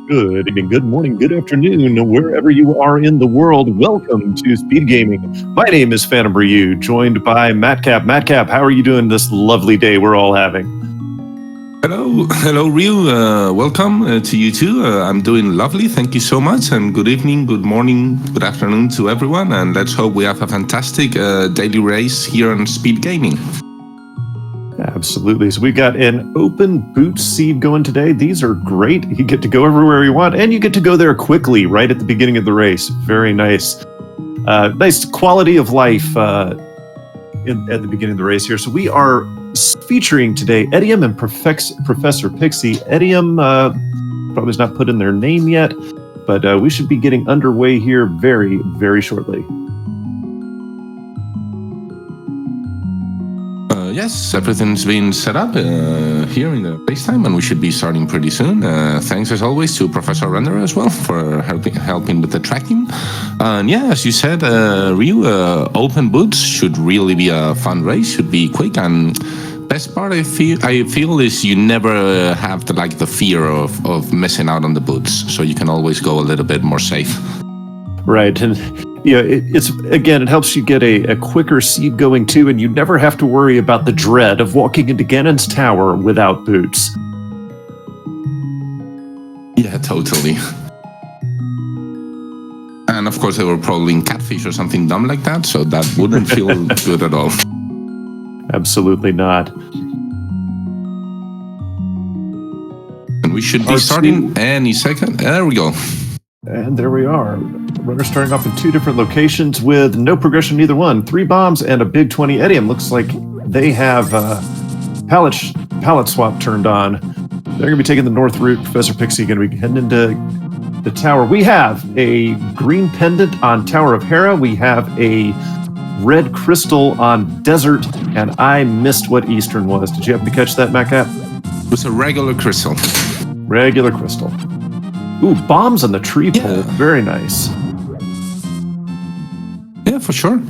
Good evening, good morning, good afternoon, wherever you are in the world. Welcome to Speed Gaming. My name is Phantom Ryu, joined by Matcap. Matcap, how are you doing this lovely day we're all having? Hello, Ryu. Welcome to you too. I'm doing lovely. Thank you so much. And good evening, good morning, good afternoon to everyone. And let's hope we have a fantastic daily race here on Speed Gaming. Absolutely. So we've got an open boot seed going today. These are great. You get to go everywhere you want, and you get to go there quickly right at the beginning of the race. Very nice. Nice quality of life at the beginning of the race here. So we are featuring today Edium and Professor Pixie. Edium probably has not put in their name yet, but we should be getting underway here very, very shortly. Yes, everything's been set up here in the FaceTime, and we should be starting pretty soon. Thanks as always to Professor Renderer as well for helping with the tracking. And yeah, as you said, Ryu, open boots should really be a fun race. Should be quick, and best part I feel is you never have the fear of missing out on the boots, so you can always go a little bit more safe. Right, and yeah, it helps you get a quicker seed going too, and you never have to worry about the dread of walking into Ganon's tower without boots. Yeah, totally. And of course, they were probably in catfish or something dumb like that, so that wouldn't feel good at all. Absolutely not. And we should be starting any second. There we go. And there we are. Runners starting off in two different locations with no progression in either one. 3 bombs and a big 20 Edium. Looks like they have pallet swap turned on. They're going to be taking the north route. Professor Pixie going to be heading into the tower. We have a green pendant on Tower of Hera. We have a red crystal on Desert, and I missed what Eastern was. Did you happen to catch that, Macap? It was a regular crystal. Regular crystal. Ooh, bombs on the tree pole. Very nice. Yeah, for sure.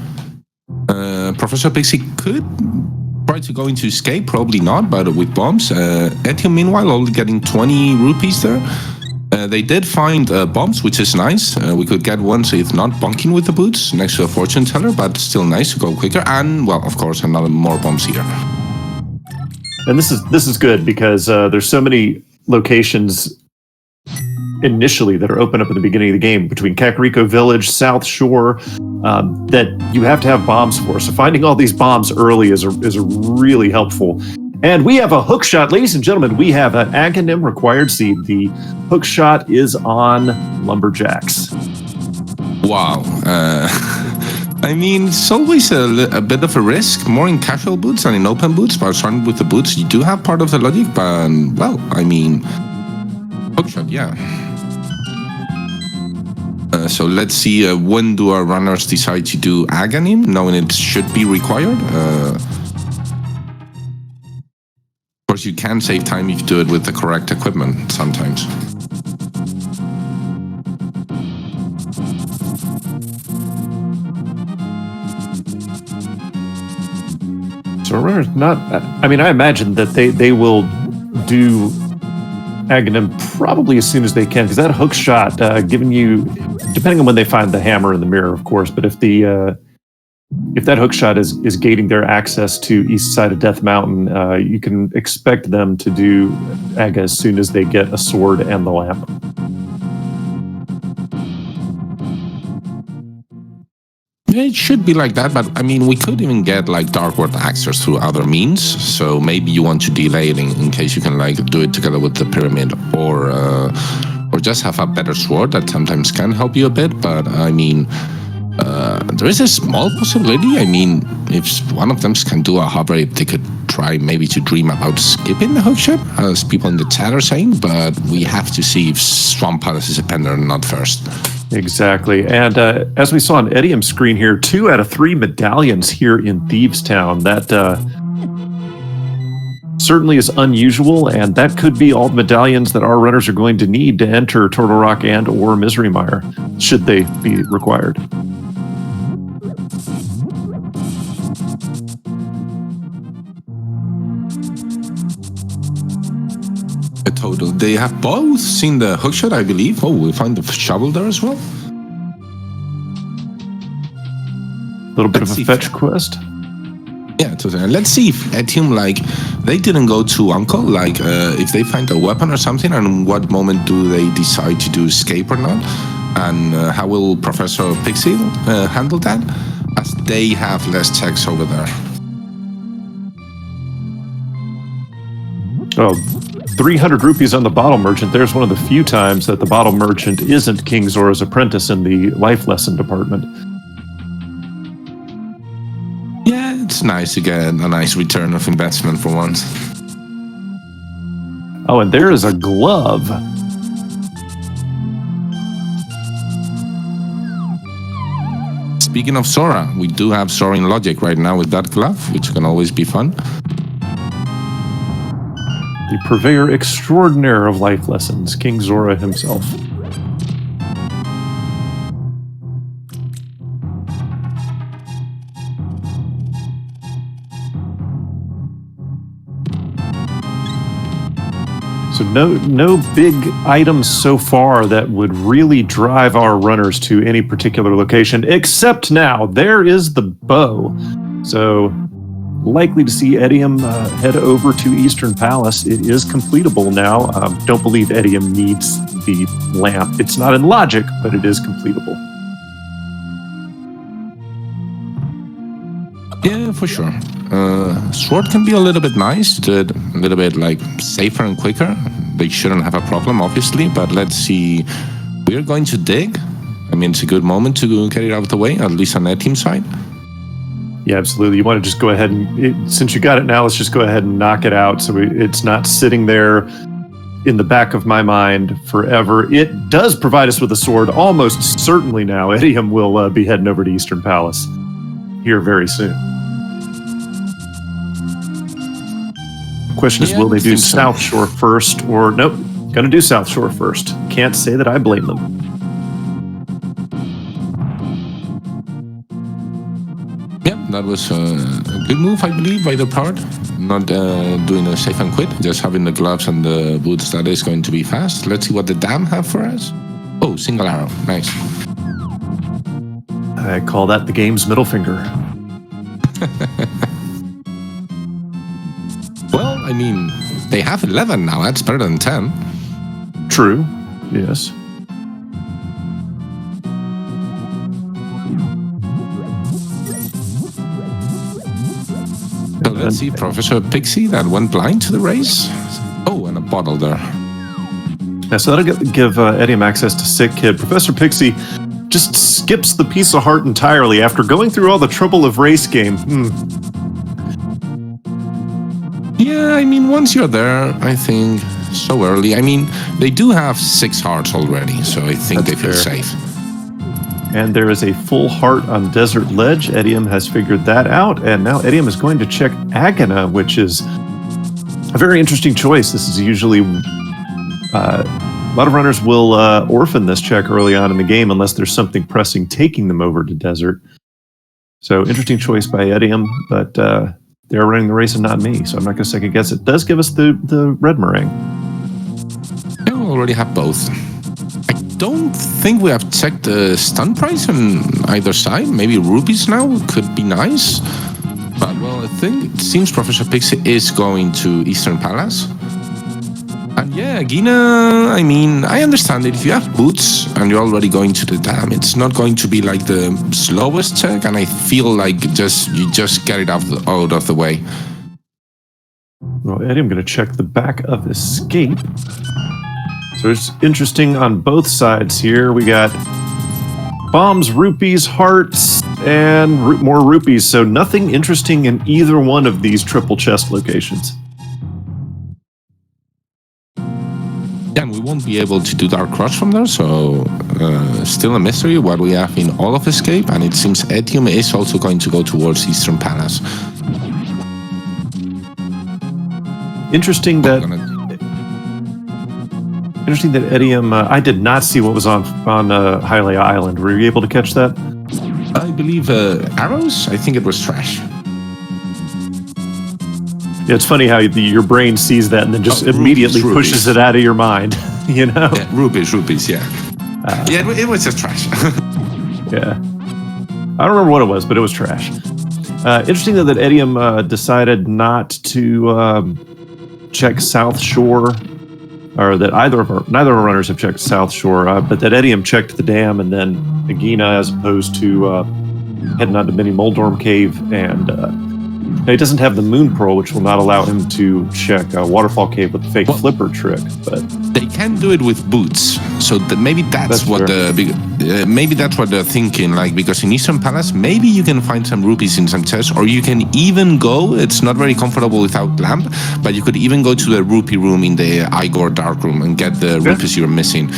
Professor Pixie could try to go into escape, probably not, but with bombs. Etium, meanwhile, only getting 20 rupees there. They did find bombs, which is nice. We could get one, so it's not bunking with the boots next to a fortune teller, but still nice to go quicker. And, well, of course, another more bombs here. And this is good because there's so many locations initially that are open up at the beginning of the game between Kakariko Village, South Shore, that you have to have bombs for. So finding all these bombs early is really helpful. And we have a hook shot, ladies and gentlemen. We have an Aghanim required seed. The hook shot is on Lumberjacks. Wow. I mean, it's always a bit of a risk, more in casual boots than in open boots, but starting with the boots, you do have part of the logic, but, well, I mean, hookshot, yeah. So let's see, when do our runners decide to do Aghanim, knowing it should be required? Of course, you can save time if you do it with the correct equipment sometimes. So runners not, I mean, I imagine that they will do Aghanim probably as soon as they can, because that hook shot, giving you, depending on when they find the hammer in the mirror, of course, but if that hook shot is gating their access to east side of Death Mountain, you can expect them to do Aga as soon as they get a sword and the lamp. It should be like that, but I mean, we could even get Dark World access through other means. So maybe you want to delay it in case you can do it together with the pyramid, or just have a better sword that sometimes can help you a bit. But I mean, there is a small possibility. I mean, if one of them can do a hover, they could try maybe to dream about skipping the hookshot, as people in the chat are saying. But we have to see if Swamp Palace is a pender or not first. Exactly. And as we saw on Edium's screen here, 2 out of 3 medallions here in Thieves Town. That certainly is unusual, and that could be all the medallions that our runners are going to need to enter Turtle Rock and or Misery Mire, should they be required. total. They have both seen the hookshot, I believe. Oh, we find the shovel there as well. A little bit of a fetch quest. Yeah, totally. Let's see if Etium, like, they didn't go to Uncle, like, if they find a weapon or something, and what moment do they decide to do escape or not? And how will Professor Pixie handle that? As they have less checks over there. Oh, 300 rupees on the bottle merchant. There's one of the few times that the bottle merchant isn't King Zora's apprentice in the life lesson department. Yeah, it's nice to get a nice return of investment for once. Oh, and there is a glove. Speaking of Zora, we do have Zora in Logic right now with that glove, which can always be fun. The purveyor extraordinaire of life lessons, King Zora himself. So no big items so far that would really drive our runners to any particular location, except now there is the bow. So likely to see Edium head over to Eastern Palace. It is completable now. Don't believe Edium needs the lamp. It's not in logic, but it is completable. Yeah, for sure. Sword can be a little bit nice, a little bit like safer and quicker. They shouldn't have a problem, obviously, but let's see. We're going to dig. I mean, it's a good moment to get it out of the way, at least on that team side. Yeah, absolutely. You want to just go ahead and, since you got it now, let's just go ahead and knock it out so it's not sitting there in the back of my mind forever. It does provide us with a sword. Almost certainly now, Edium will be heading over to Eastern Palace here very soon. Question is, will they do South Shore first or nope? Gonna do South Shore first. Can't say that I blame them. Yep, that was a good move, I believe, by their part. Not doing a safe and quit, just having the gloves and the boots. That is going to be fast. Let's see what the dam have for us. Oh, single arrow, nice. I call that the game's middle finger. Well, I mean, they have 11 now. That's better than 10. True. Yes. So let's see, Professor Pixie that went blind to the race. Oh, and a bottle there. Yeah, so that'll give Edium access to Sick Kid. Professor Pixie just skips the piece of heart entirely after going through all the trouble of race game. Yeah, I mean, once you're there, I think, so early. I mean, they do have 6 hearts already, so I think they feel safe. And there is a full heart on Desert Ledge. Edium has figured that out, and now Edium is going to check Agana, which is a very interesting choice. This is usually... a lot of runners will orphan this check early on in the game unless there's something pressing taking them over to Desert. So, interesting choice by Edium, but... they're running the race and not me, so I'm not going to second guess it. Does give us the red meringue. Yeah, we already have both. I don't think we have checked the stun price on either side. Maybe rubies now could be nice. But, well, I think it seems Professor Pixie is going to Eastern Palace. And yeah, Gina, I mean, I understand that if you have boots and you're already going to the dam, it's not going to be like the slowest check, and I feel like you just get it out of the way. Well, Eddie, I'm going to check the back of Escape. So it's interesting on both sides here. We got bombs, rupees, hearts, and more rupees. So nothing interesting in either one of these triple chest locations. Yeah, and we won't be able to do Dark Cross from there, so still a mystery what we have in all of Escape, and it seems Etium is also going to go towards Eastern Palace. Interesting that Etium, I did not see what was on Hylia Island. Were you able to catch that? I believe arrows? I think it was trash. It's funny how your brain sees that and then just immediately pushes it out of your mind, you know? Yeah, rupees, yeah. It was just trash. Yeah. I don't remember what it was, but it was trash. Interesting, though, that Edium decided not to check South Shore, or that neither of our runners have checked South Shore, but that Edium checked the dam and then Agina, as opposed to heading on to Mini Moldorm Cave. And now he doesn't have the Moon Pearl, which will not allow him to check Waterfall Cave with the fake flipper trick. But they can do it with boots, so maybe that's what maybe that's what they're thinking. Like, because in Eastern Palace, maybe you can find some rupees in some chests, or you can even go. It's not very comfortable without lamp, but you could even go to the rupee room in the Igor Dark Room and get the rupees you're missing.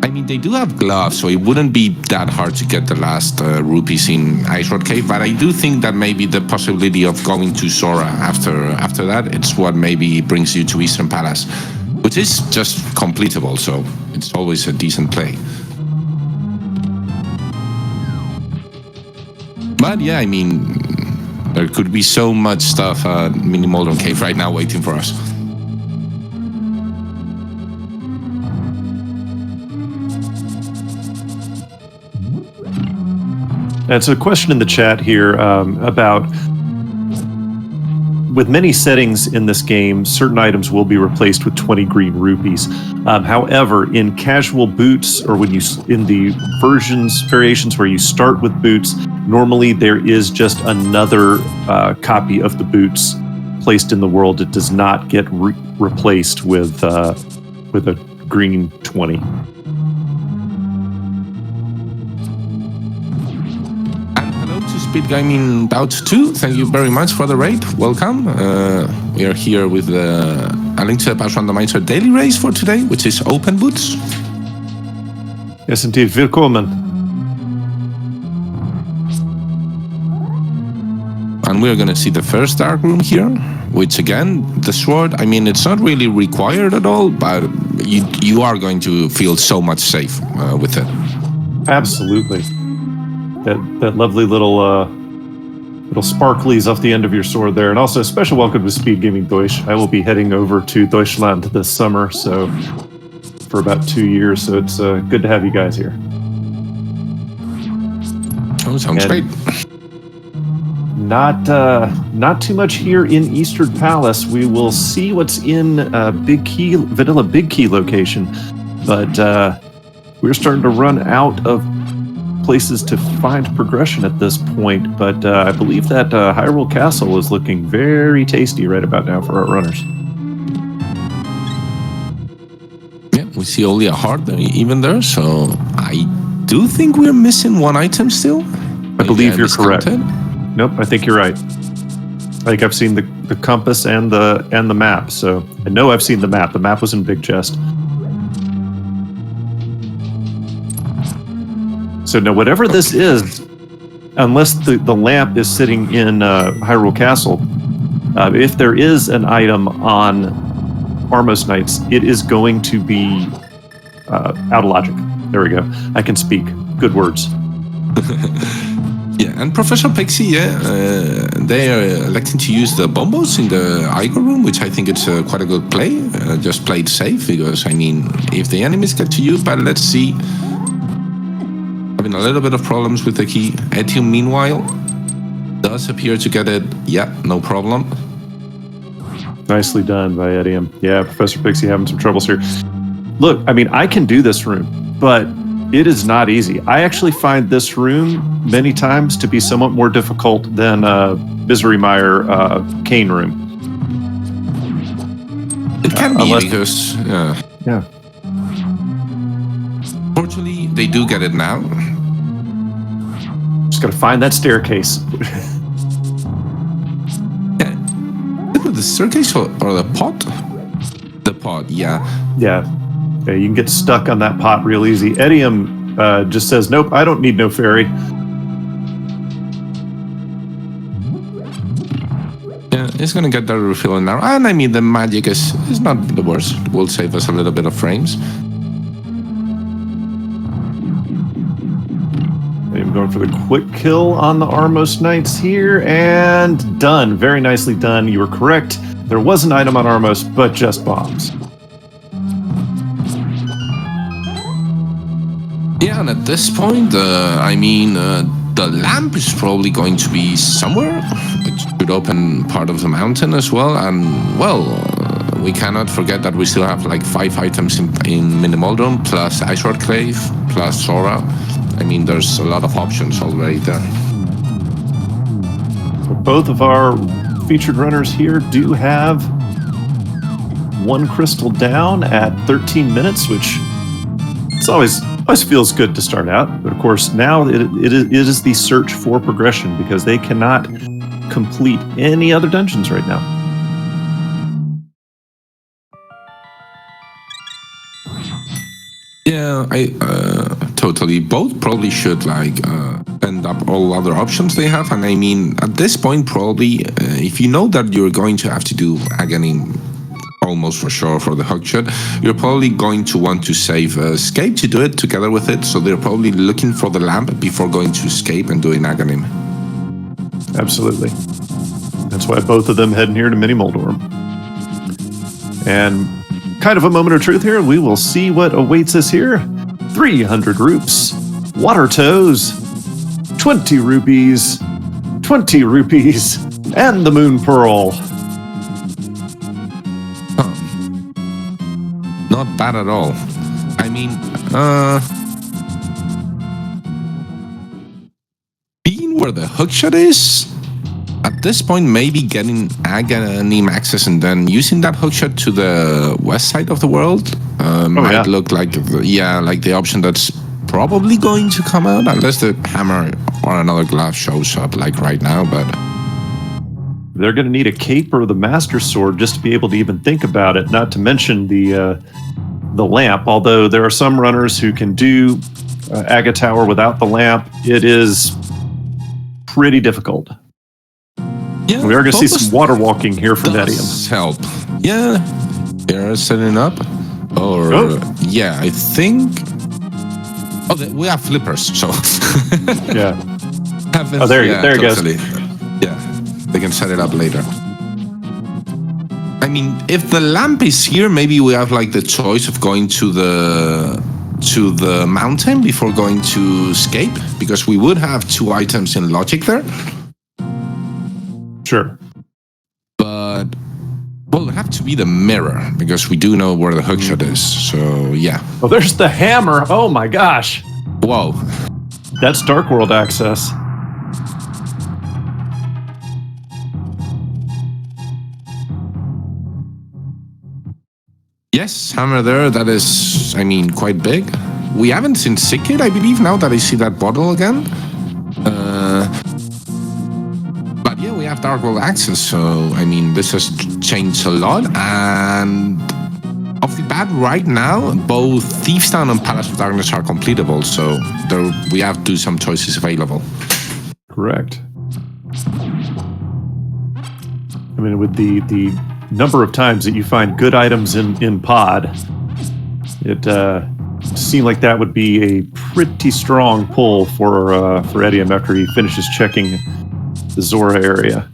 I mean, they do have gloves, so it wouldn't be that hard to get the last rupees in Ice Road Cave. But I do think that maybe the possibility of going to Sora after that, it's what maybe brings you to Eastern Palace, which is just completable, so it's always a decent play. But yeah, I mean, there could be so much stuff at Mini Moldorm Cave right now waiting for us. And so a question in the chat here about, with many settings in this game, certain items will be replaced with 20 green rupees. However, in casual boots, or when you in the variations where you start with boots, normally there is just another copy of the boots placed in the world. It does not get replaced with a green 20. Speed Gaming Bout 2, thank you very much for the raid. Welcome. We are here with a Link to the Past Randomizer daily race for today, which is open boots. Yes, indeed. Willkommen. And we're going to see the first dark room here, which again, the sword, I mean, it's not really required at all, but you are going to feel so much safe with it. Absolutely. That lovely little sparklies off the end of your sword there. And also a special welcome to Speed Gaming Deutsch. I will be heading over to Deutschland this summer, so for about 2 years. So it's good to have you guys here. Oh, sounds great. Not too much here in Eastern Palace. We will see what's in Vanilla Big Key location, but we're starting to run out of places to find progression at this point, but I believe that Hyrule Castle is looking very tasty right about now for our runners. Yeah, we see only a heart there, even there, so I do think we're missing one item still. I believe you're correct. Nope, I think you're right. I think I've seen the compass and the map, so I know I've seen the map. The map was in Big Chest. So now, whatever this is, unless the lamp is sitting in Hyrule Castle, if there is an item on Armos Knights, it is going to be out of logic. There we go. I can speak. Good words. Yeah, and Professor Pixie, they are electing to use the bombos in the Igor room, which I think it's quite a good play. Just play it safe, because, I mean, if the enemies get to you, but let's see. Having a little bit of problems with the key. Etium, meanwhile, does appear to get it. Yeah, no problem. Nicely done by Etium. Yeah, Professor Pixie having some troubles here. Look, I mean, I can do this room, but it is not easy. I actually find this room many times to be somewhat more difficult than Miserymeyer Kane room. It can be, because... yeah. Fortunately, they do get it now. Just gotta find that staircase. Yeah. The staircase or the pot? The pot, yeah. Yeah, you can get stuck on that pot real easy. Etium just says, nope, I don't need no fairy. Yeah, it's gonna get that refilling now. And I mean, the magic is not the worst. It will save us a little bit of frames. I'm going Going for the quick kill on the Armos Knights here, and done. Very nicely done. You were correct. There was an item on Armos, but just bombs. Yeah, and at this point, the lamp is probably going to be somewhere. It could open part of the mountain as well, and well, we cannot forget that we still have like 5 items in Minimoldrum, plus Ice Rod Clave, plus Sora. I mean, there's a lot of options already there. Both of our featured runners here do have 1 crystal down at 13 minutes, which it's always feels good to start out. But of course, now it is the search for progression, because they cannot complete any other dungeons right now. Yeah, I totally. Both probably should end up all other options they have. And I mean, at this point, probably, if you know that you're going to have to do agony almost for sure for the hookshot, you're probably going to want to save escape to do it together with it. So they're probably looking for the lamp before going to escape and doing agony. Absolutely. That's why both of them heading here to Minimoldrum. And kind of a moment of truth here. We will see what awaits us here. 300 rupees, water toes, 20 rupees, 20 rupees, and the moon pearl. Not bad at all. I mean, being where the hookshot is, at this point, maybe getting agony access and then using that hookshot to the west side of the world might look like the option that's probably going to come out, unless the hammer or another glove shows up like right now. But they're going to need a cape or the master sword just to be able to even think about it. Not to mention the lamp. Although there are some runners who can do Aga Tower without the lamp, it is pretty difficult. Yeah, we are going to see some water walking here from Edium. Help. Yeah, they're setting up. Or yeah, I think. Oh, we have flippers, so. Yeah. There it goes. Yeah, they can set it up later. I mean, if the lamp is here, maybe we have like the choice of going to the mountain before going to escape, because we would have 2 items in logic there. Sure. But well, it would have to be the mirror, because we do know where the hookshot is. So yeah. Oh, there's the hammer. Oh my gosh. Whoa. That's Dark World access. Yes, hammer there. That is, I mean, quite big. We haven't seen Sickit, I believe, now that I see that bottle again. But yeah, we have Dark World access, so I mean, this has changed a lot. And off the bat, right now, both Thieves Town and Palace of Darkness are completable, so we have to do some choices available. Correct. I mean, with the number of times that you find good items in pod, it seemed like that would be a pretty strong pull for Edium after he finishes checking the Zora area.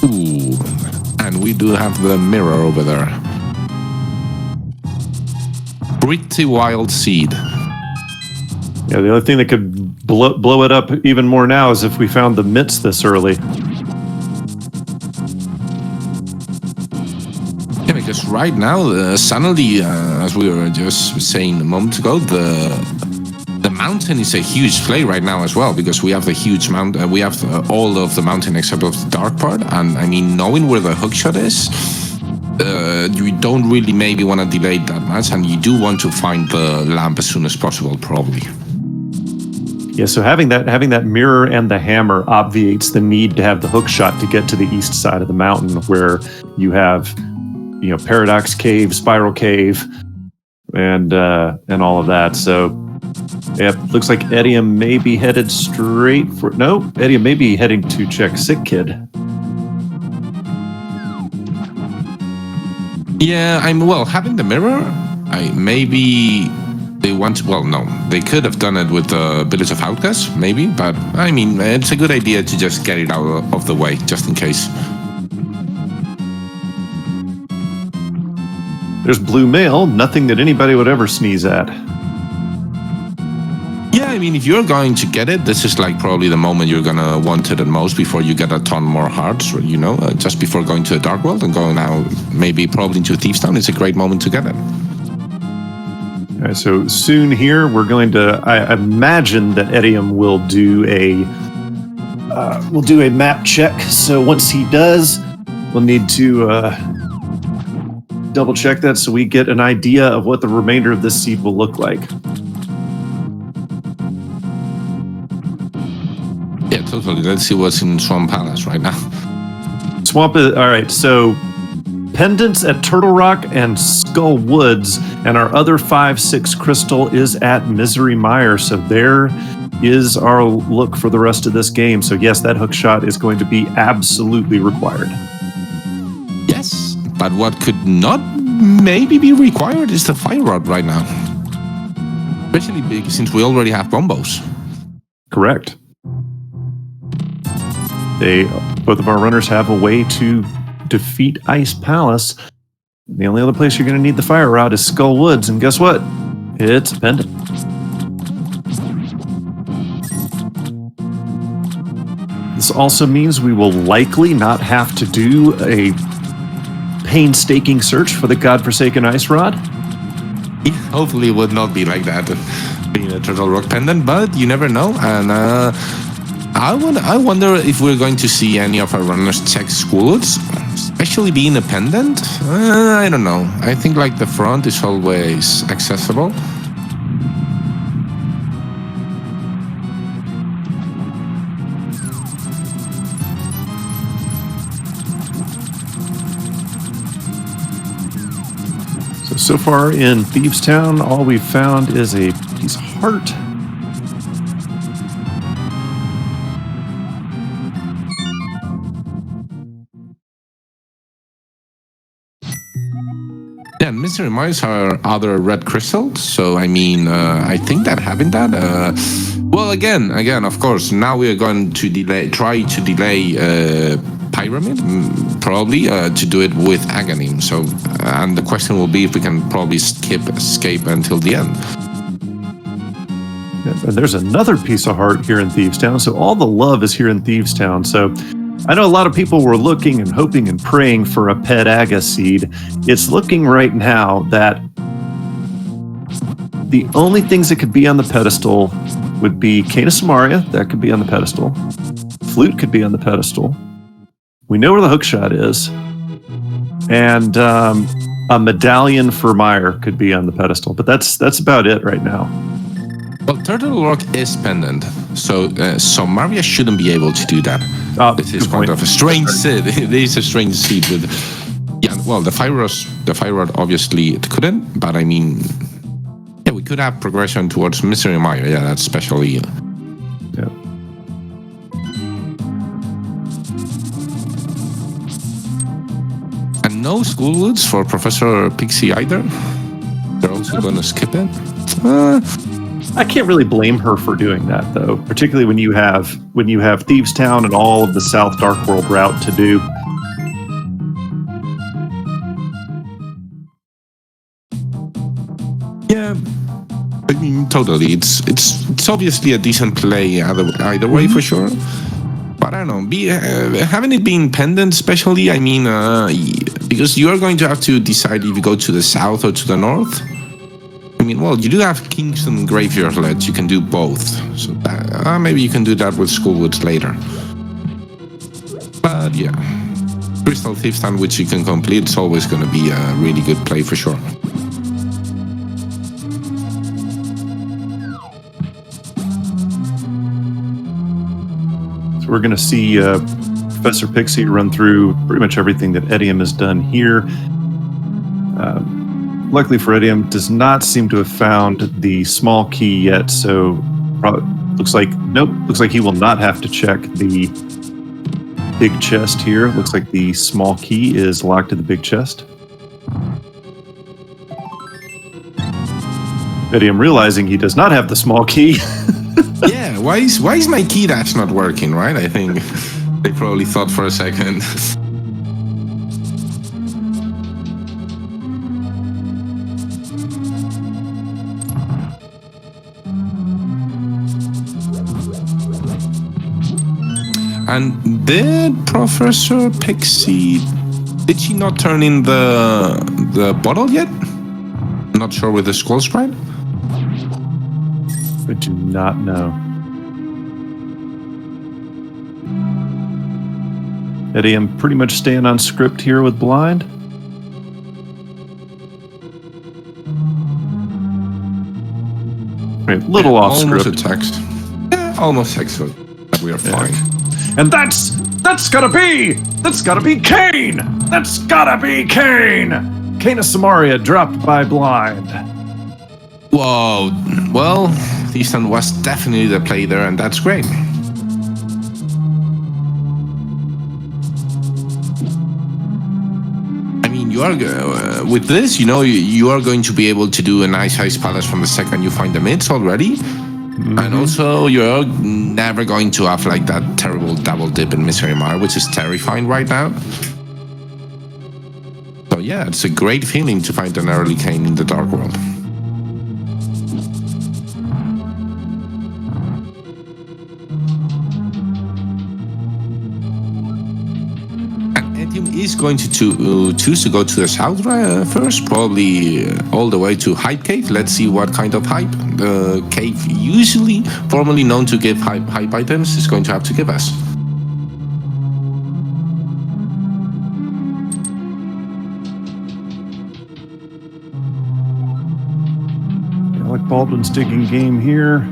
Ooh, and we do have the mirror over there. Pretty wild seed. Yeah, the only thing that could blow it up even more now is if we found the mitts this early. Yeah, because right now, suddenly, as we were just saying a moment ago, the mountain is a huge play right now as well, because we have the huge mountain. We have all of the mountain except of the dark part, and I mean, knowing where the hookshot is, you don't really maybe want to delay that much, and you do want to find the lamp as soon as possible, probably. Yeah, so having that mirror and the hammer obviates the need to have the hook shot to get to the east side of the mountain, where you have, Paradox Cave, Spiral Cave, and all of that. So, yeah, looks like Edium may be headed straight for Edium may be heading to check Sick Kid. Yeah, having the mirror, maybe they want to, no, they could have done it with the Village of Outcasts, maybe, but I mean, it's a good idea to just get it out of the way, just in case. There's blue mail, nothing that anybody would ever sneeze at. Yeah, I mean, if you're going to get it, this is like probably the moment you're gonna want it the most before you get a ton more hearts, you know, just before going to the Dark World and going out, maybe probably into Thieves Town. It's a great moment to get it. All right, so soon here, we're going to, I imagine that Edium will do a map check. So once he does, we'll need to double check that so we get an idea of what the remainder of this seed will look like. Yeah, totally. Let's see what's in Swamp Palace right now. Swamp is, all right, so pendants at Turtle Rock and Skull Woods, and our other 5/6 crystal is at Misery Mire. So there is our look for the rest of this game. So yes, that hook shot is going to be absolutely required. Yes, but what could not maybe be required is the Fire Rod right now. Especially big since we already have bombos. Correct. Both of our runners have a way to defeat Ice Palace. The only other place you're going to need the Fire Rod is Skull Woods, and guess what? It's a pendant. This also means we will likely not have to do a painstaking search for the godforsaken Ice Rod. Yeah, hopefully it would not be like that, being a Turtle Rock pendant, but you never know. And I wonder if we're going to see any of our runners check Schoolwoods, especially being a pendant. I don't know. I think like the front is always accessible. So far in Thieves Town, all we've found is a piece of heart. Yeah, Misery Mines are other red crystals, so I mean, I think that having that, well, again, of course, now we are going to try to delay Pyramid, probably, to do it with Aghanim. So, and the question will be if we can probably escape until the end. Yeah, and there's another piece of heart here in Thieves Town, so all the love is here in Thieves Town. So I know a lot of people were looking and hoping and praying for a Pet Aga seed. It's looking right now that the only things that could be on the pedestal would be Cane of Samaria, that could be on the pedestal. Flute could be on the pedestal. We know where the hookshot is. And a medallion for Meyer could be on the pedestal, but that's about it right now. Well, Turtle Rock is pendant, so Maria shouldn't be able to do that. This is kind of a strange seed. It is a strange seed with, yeah. Well, the Fire Rod obviously it couldn't, but I mean, yeah, we could have progression towards Misery Mire. Yeah, that's especially. Yeah. And no Schoolwoods for Professor Pixie either. They're also going to skip it. I can't really blame her for doing that, though, particularly when you have Thieves Town and all of the South Dark World route to do. Yeah, I mean, totally. It's obviously a decent play either way for sure. But I don't know. Having it been pendant, especially, I mean, because you are going to have to decide if you go to the south or to the north. I mean, well, you do have Kingston Graveyard Ledge. You can do both. So maybe you can do that with Schoolwoods later. But yeah, Crystal Thieves Town, which you can complete, it's always going to be a really good play for sure. So we're going to see Professor Pixie run through pretty much everything that Edium has done here. Luckily for Edium, does not seem to have found the small key yet, so looks like he will not have to check the big chest here. Looks like the small key is locked to the big chest. Idiom realizing he does not have the small key. Yeah, why is my key dash not working, right? I think they probably thought for a second. And did Professor Pixie, did she not turn in the bottle yet? Not sure with the scroll sprite. I do not know. Eddie, I'm pretty much staying on script here with blind. Right, little off almost script. A text. Yeah, almost text. So we are fine. And that's gotta be Kane! That's gotta be Kane! Kane of Samaria dropped by blind. Whoa. Well, Easton was definitely the play there, and that's great. I mean, you are with this, you know, you are going to be able to do a nice ice palace from the second you find the mids already. And also, you're never going to have like that terrible double dip in Misery Mire, which is terrifying right now. So yeah, it's a great feeling to find an early Kane in the Dark World. Is going to choose to go to the south first, probably all the way to Hype Cave. Let's see what kind of hype the cave, usually formerly known to give hype items, is going to have to give us. Alec Baldwin's digging game here.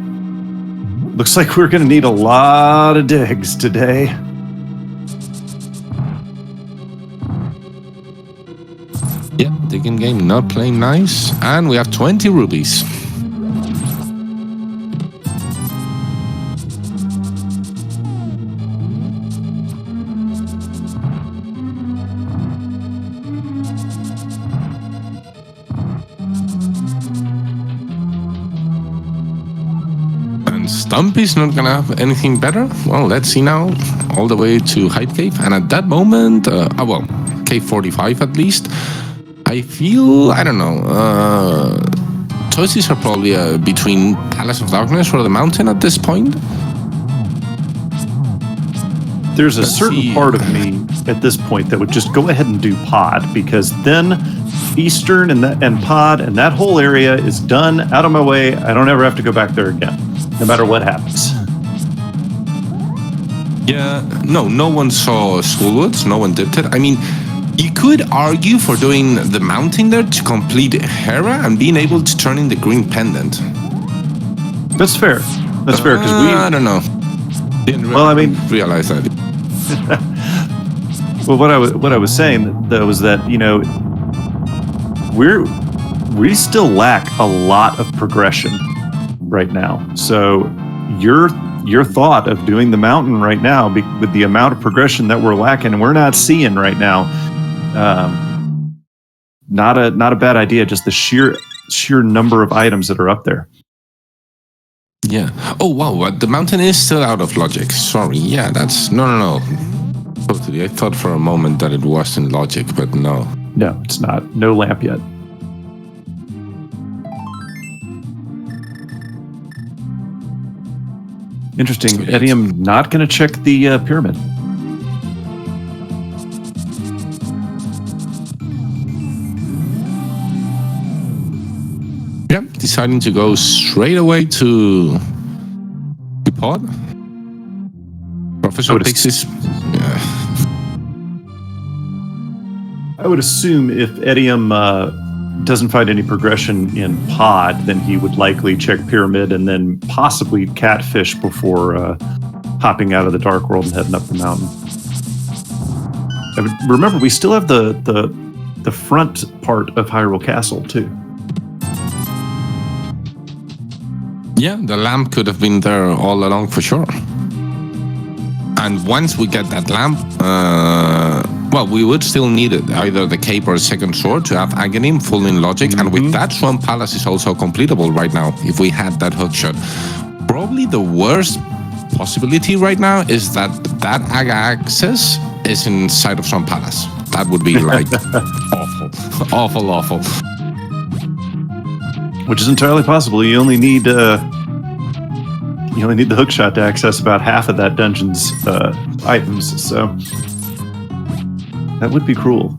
Looks like we're going to need a lot of digs today. Yeah, digging game not playing nice. And we have 20 rubies. And Stumpy's not gonna have anything better. Well, let's see now. All the way to Hype Cave. And at that moment, Cave 45 at least. I feel, I don't know, choices are probably between Palace of Darkness or the Mountain at this point. There's a certain part of me at this point that would just go ahead and do Pod, because then Eastern and Pod and that whole area is done, out of my way. I don't ever have to go back there again, no matter what happens. Yeah, no one saw Schoolwoods, no one dipped it. I mean, you could argue for doing the mountain there to complete Hera and being able to turn in the green pendant. That's fair. That's fair, because I don't know. Didn't realize that. Well, what I was saying though was that, you know, we still lack a lot of progression right now. So your thought of doing the mountain right now, with the amount of progression that we're lacking and we're not seeing right now. Not a bad idea. Just the sheer number of items that are up there. Yeah. Oh wow, the mountain is still out of logic. Sorry. Yeah, that's no. Totally. I thought for a moment that it was in logic, but no. No, it's not. No lamp yet. Interesting. Sweet. Eddie, I'm not going to check the pyramid. Yeah, deciding to go straight away to Pod. Professor Pixie's. Yeah. I would assume if Edium doesn't find any progression in Pod, then he would likely check Pyramid and then possibly Catfish before hopping out of the Dark World and heading up the mountain. Remember, we still have the front part of Hyrule Castle too. Yeah, the lamp could have been there all along for sure. And once we get that lamp, well, we would still need either the cape or a second sword to have Aghanim full in logic, and with that, Swamp Palace is also completable right now, if we had that hookshot. Probably the worst possibility right now is that Aga access is inside of Swamp Palace. That would be like awful. Which is entirely possible. You only need the hookshot to access about half of that dungeon's items, so that would be cruel.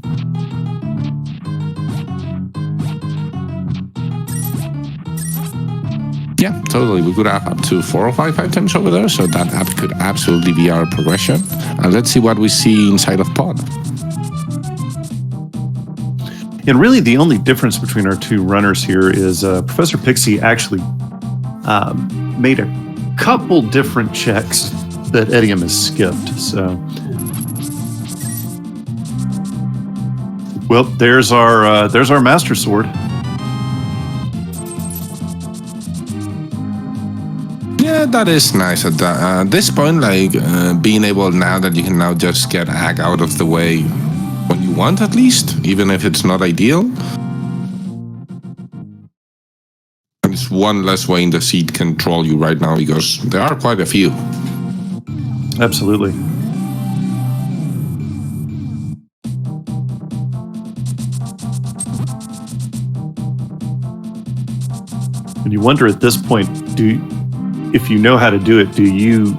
Yeah, totally. We could have up to 4 or 5 items over there, so that could absolutely be our progression. And let's see what we see inside of Pod. And really, the only difference between our two runners here is Professor Pixie actually made a couple different checks that Edium has skipped. So, well, there's our Master Sword. Yeah, that is nice at this point, like being able now that you can now just get Ag out of the way when you want, at least, even if it's not ideal. And it's one less way in the seed can troll you right now, because there are quite a few. Absolutely. And you wonder at this point, if you know how to do it, do you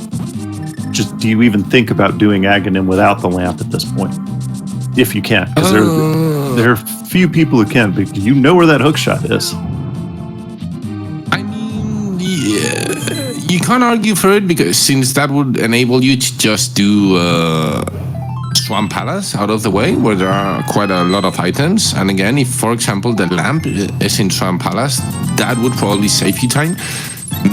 even think about doing Aghanim without the lamp at this point? If you can, because there are few people who can, but you know where that hookshot is. I mean, yeah, you can't argue for it, because since that would enable you to just do Swamp Palace out of the way, where there are quite a lot of items. And again, if, for example, the lamp is in Swamp Palace, that would probably save you time.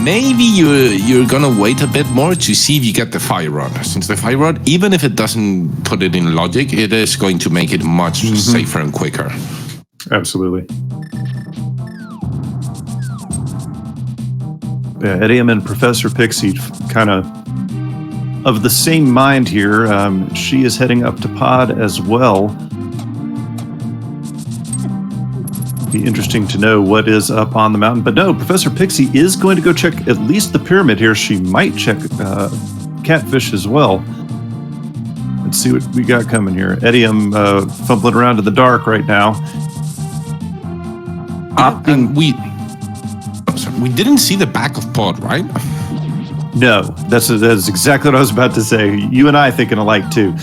Maybe you're gonna wait a bit more to see if you get the fire rod, since the fire rod, even if it doesn't put it in logic, it is going to make it much safer and quicker. Absolutely. Yeah, Edium and Professor Pixie kind of the same mind here. She is heading up to Pod as well. Be interesting to know what is up on the mountain. But no, Professor Pixie is going to go check at least the pyramid here. She might check Catfish as well. Let's see what we got coming here. Edium fumbling around in the dark right now. And we didn't see the back of Pod, right? No, that's exactly what I was about to say. You and I thinking alike too.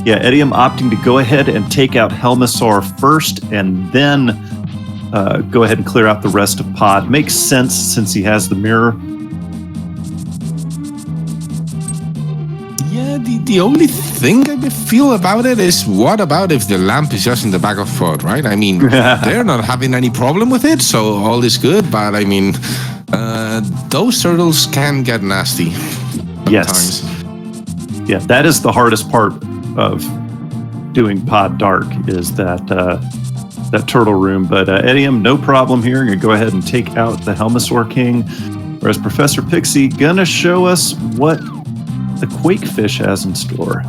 Yeah, Edium opting to go ahead and take out Helmasaur first, and then go ahead and clear out the rest of Pod. Makes sense since he has the mirror. Yeah, the only thing I feel about it is, what about if the lamp is just in the back of Pod, right? I mean, they're not having any problem with it, so all is good, but I mean, those turtles can get nasty sometimes. Yes. Yeah, that is the hardest part of doing Pod Dark, is that turtle room. But Edium, no problem here. You're going to go ahead and take out the Helmasaur King, whereas Professor Pixie gonna show us what the Quakefish has in store.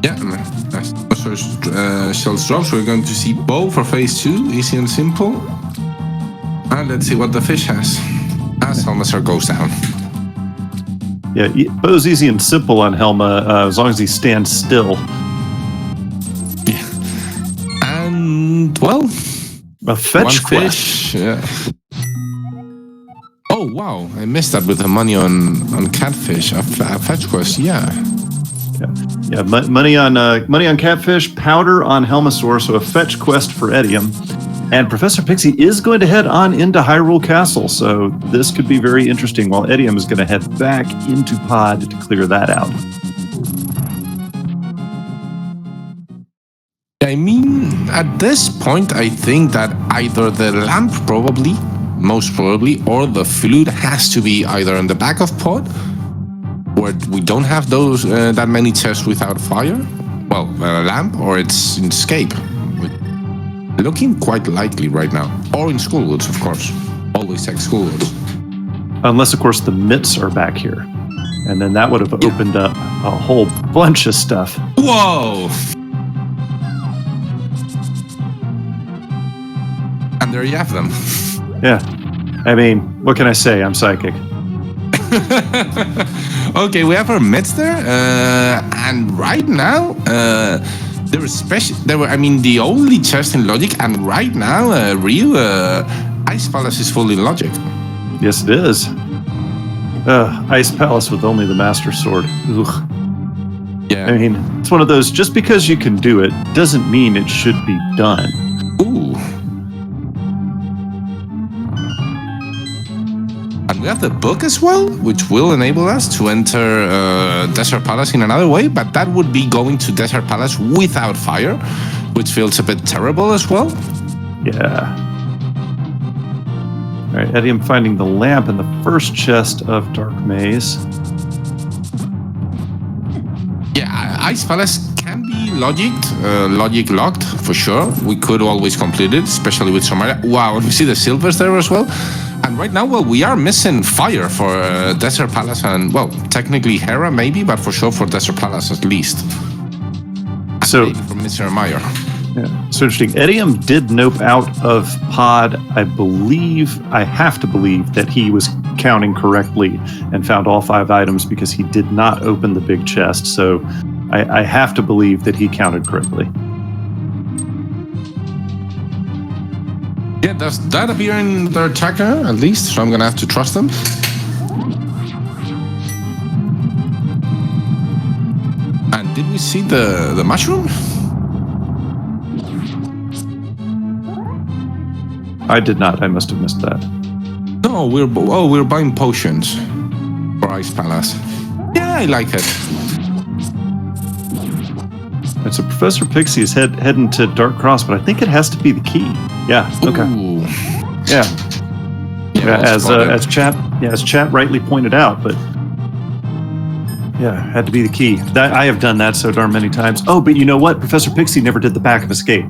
Yeah, so shells drops. We're going to see Bow for phase 2, easy and simple. And let's see what the fish has as Helmasaur goes down. Yeah, Bow's easy and simple on Helma, as long as he stands still. Yeah. And, well, a fetch quest. Fish, yeah. Oh, wow. I missed that with the money on Catfish. A fetch quest, yeah. Yeah, money on Catfish, powder on Helmasaur, so a fetch quest for Edium. And Professor Pixie is going to head on into Hyrule Castle, so this could be very interesting, while Edium is going to head back into Pod to clear that out. I mean, at this point, I think that either the lamp most probably, or the flute has to be either in the back of Pod, where we don't have those that many chests without fire, well, a lamp, or it's in Escape. Looking quite likely right now. Or in Schoolwoods, of course. Always check Schoolwoods. Unless, of course, the mitts are back here. And then that would have opened up a whole bunch of stuff. Whoa! And there you have them. Yeah. I mean, what can I say? I'm psychic. Okay, we have our mitts there. And right now, there was the only chest in Logic, and right now, Ryu, Ice Palace is full in Logic. Yes, it is. Ice Palace with only the Master Sword. Ugh. Yeah. I mean, it's one of those, just because you can do it doesn't mean it should be done. Ooh. And we have the book as well, which will enable us to enter Desert Palace in another way, but that would be going to Desert Palace without fire, which feels a bit terrible as well. Yeah. All right, Eddie, I'm finding the lamp in the first chest of Dark Maze. Yeah, Ice Palace can be logic locked for sure. We could always complete it, especially with some area. Wow, and we see the silvers there as well. And right now, well, we are missing fire for Desert Palace and, well, technically Hera maybe, but for sure for Desert Palace at least. So from Mr. Meyer. Yeah, so interesting. Edium did nope out of pod. I have to believe that he was counting correctly and found all 5 items because he did not open the big chest. So I have to believe that he counted correctly. Yeah, does that appear in their tracker at least? So I'm gonna have to trust them. And did we see the mushroom? I did not. I must have missed that. No, we're buying potions for Ice Palace. Yeah, I like it. And so Professor Pixie is heading to Dark Cross, but I think it has to be the key. Yeah. Okay. Ooh. Yeah. Well As chat rightly pointed out, but yeah, had to be the key. That I have done that so darn many times. Oh, but you know what? Professor Pixie never did the back of Escape,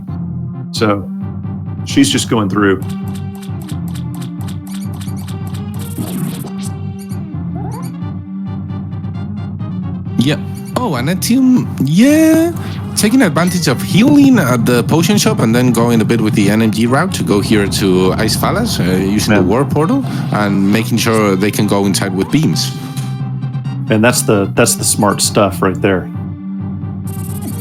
so she's just going through. Yeah. Oh, and Etium, yeah. Taking advantage of healing at the potion shop and then going a bit with the NMG route to go here to Ice Palace, using the war portal and making sure they can go inside with beams. And that's the smart stuff right there.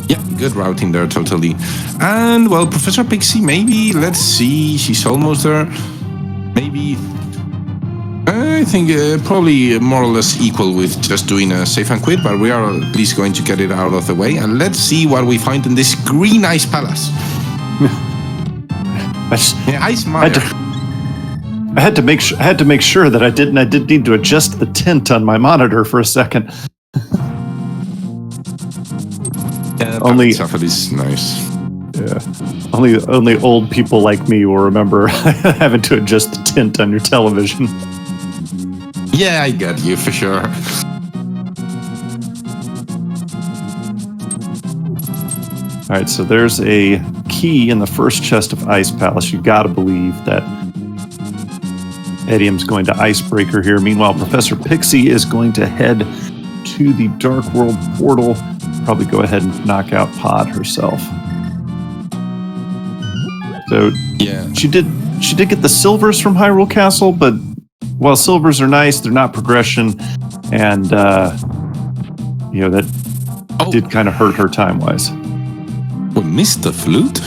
Yeah, good routing there, totally. And, well, Professor Pixie, maybe, let's see, she's almost there. Maybe, I think probably more or less equal with just doing a save and quit, but we are at least going to get it out of the way. And let's see what we find in this green Ice Palace. Ice Mire. I had to make sure that I did need to adjust the tint on my monitor for a second. Yeah, only stuff is nice. Yeah, only old people like me will remember having to adjust the tint on your television. Yeah, I get you for sure. All right, so there's a key in the first chest of Ice Palace. You got to believe that Edium's going to Icebreaker here. Meanwhile, Professor Pixie is going to head to the Dark World portal. Probably go ahead and knock out Pod herself. So yeah, she did get the silvers from Hyrule Castle, but while silvers are nice, they're not progression, and that did kind of hurt her time-wise. We missed the flute?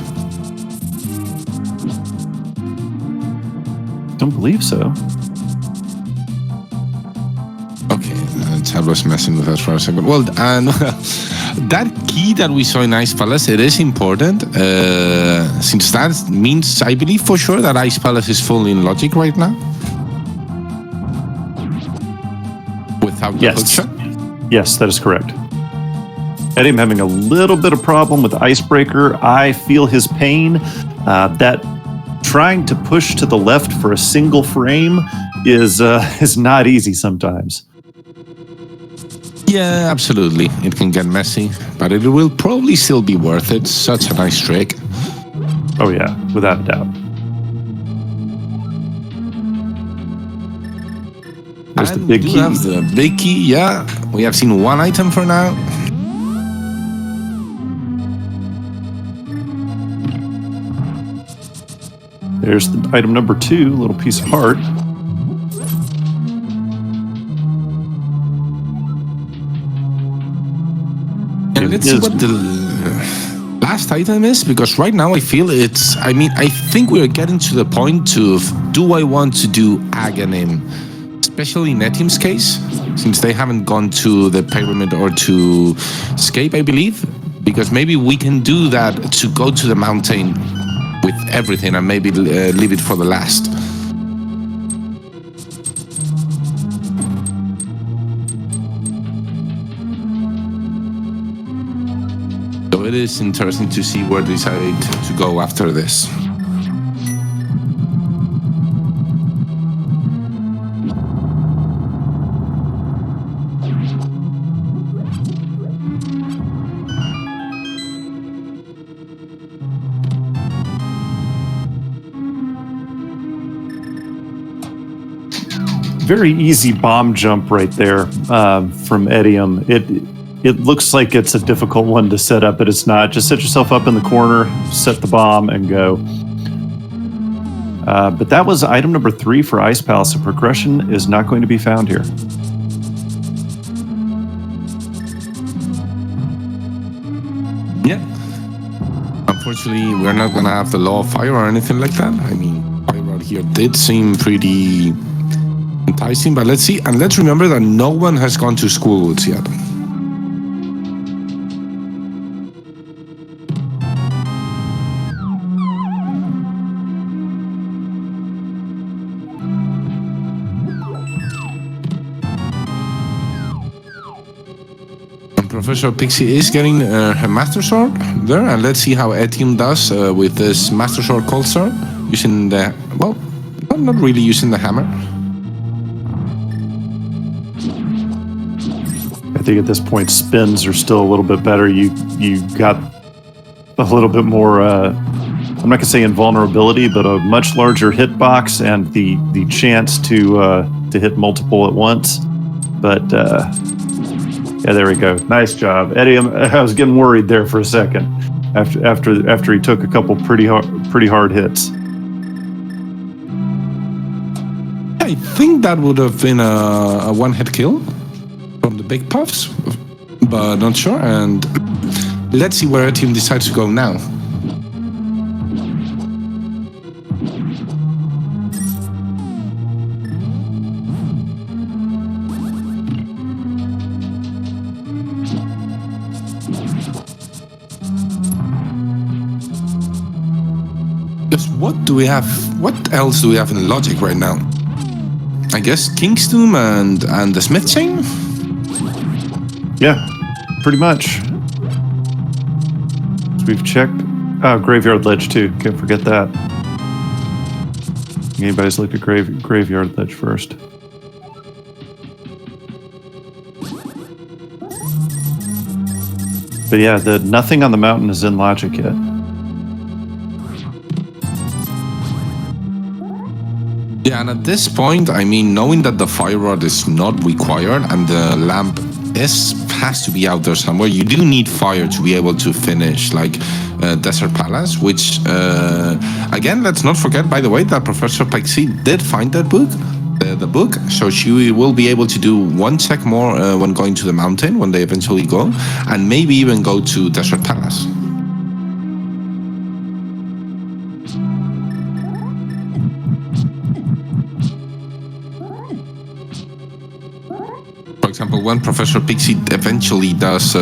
Don't believe so. Okay, Chad was messing with us for a second. Well, and that key that we saw in Ice Palace, it is important, since that means, I believe for sure, that Ice Palace is full in logic right now. Without the hookshot? Yes, that is correct. Edium having a little bit of problem with Icebreaker. I feel his pain. That trying to push to the left for a single frame is not easy sometimes. Yeah, absolutely. It can get messy, but it will probably still be worth it. Such a nice trick. Oh yeah, without a doubt. There's the big we do key. have the big key, yeah. We have seen one item for now. There's the item number 2, little piece of heart. And let's see what the last item is, because right now I feel it's, I mean, I think we're getting to the point of, do I want to do Ganon? Especially in Etium's case, since they haven't gone to the pyramid or to escape, I believe, because maybe we can do that to go to the mountain with everything and maybe leave it for the last. So it is interesting to see where they decide to go after this. Very easy bomb jump right there from Etium. It looks like it's a difficult one to set up, but it's not. Just set yourself up in the corner, set the bomb, and go. But that was item number 3 for Ice Palace. The progression is not going to be found here. Yeah. Unfortunately, we're not going to have the Law of Fire or anything like that. I mean, Fire out here did seem pretty enticing, but let's see. And let's remember that no one has gone to Schoolwoods yet. Professor Pixie is getting her Master Sword there, and let's see how Etium does with this Master Sword Cold Sword, using the, well, not really using the hammer. I think at this point spins are still a little bit better. You got a little bit more, I'm not going to say invulnerability, but a much larger hitbox and the chance to hit multiple at once. But yeah, there we go. Nice job, Eddie. I was getting worried there for a second after he took a couple pretty hard hits. I think that would have been a one-hit kill from the big puffs, but not sure. And let's see where Etium decides to go now. What else do we have in logic right now? I guess King's Tomb and the Smith Chain? Yeah, pretty much. So we've checked. Oh, Graveyard Ledge too. Can't forget that. Anybody's looked at Graveyard Ledge first. But yeah, nothing on the mountain is in logic yet. Yeah, and at this point, I mean, knowing that the fire rod is not required and the lamp has to be out there somewhere, you do need fire to be able to finish, like, Desert Palace, which, again, let's not forget, by the way, that Professor Pixie did find that book, the book, so she will be able to do one check more when going to the mountain, when they eventually go, and maybe even go to Desert Palace. For example, when Professor Pixie eventually does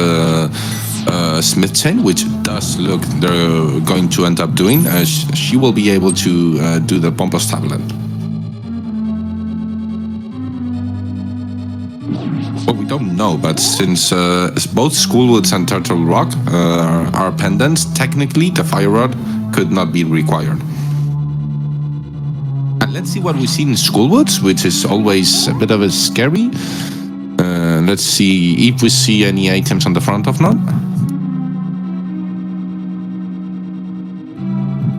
Smith Chain, which does look they're going to end up doing, she will be able to do the Pompous Tablet. Well, we don't know, but since both Schoolwoods and Turtle Rock are pendants, technically the Fire Rod could not be required. And let's see what we see in Schoolwoods, which is always a bit of a scary. Let's see if we see any items on the front of not.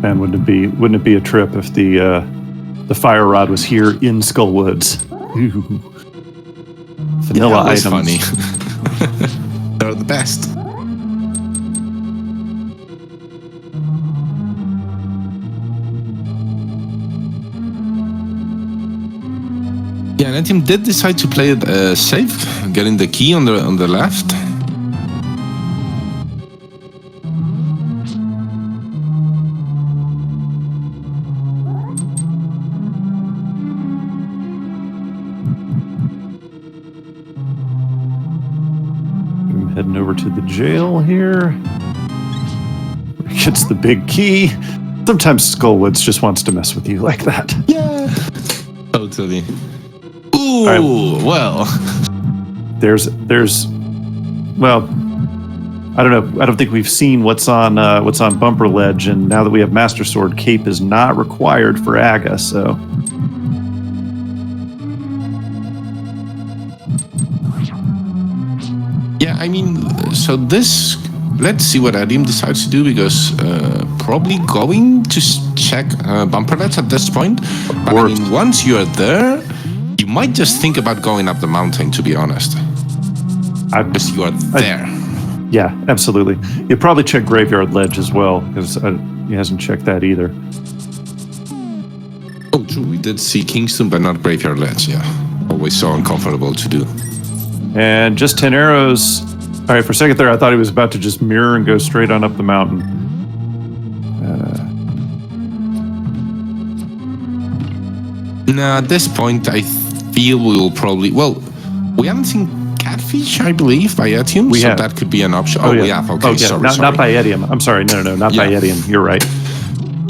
Man, wouldn't it be a trip if the fire rod was here in Skullwoods? vanilla always items. funny. They're the best. Yeah, and Etienne did decide to play it safe, getting the key on the left. I'm heading over to the jail here. Gets the big key. Sometimes Skullwoods just wants to mess with you like that. Yeah, totally. Ooh, well. There's, well, I don't know. I don't think we've seen what's on Bumper Ledge, and now that we have Master Sword, Cape is not required for Aga. So, yeah, I mean, so this. Let's see what Adim decides to do, because probably going to check Bumper Ledge at this point. But I mean, once you're there, you might just think about going up the mountain, to be honest. Because you are there. Yeah, absolutely. You'll probably check Graveyard Ledge as well, because he hasn't checked that either. Oh, true. We did see Kingston, but not Graveyard Ledge, yeah. Always so uncomfortable to do. And just 10 arrows. All right, for a second there, I thought he was about to just mirror and go straight on up the mountain. Now, at this point, I feel we will probably... Well, we haven't seen Catfish, I believe, by Etienne, so have. that could be an option. Oh, we have. Okay, sorry. Not by Etienne. I'm sorry. No, not by Etienne. You're right.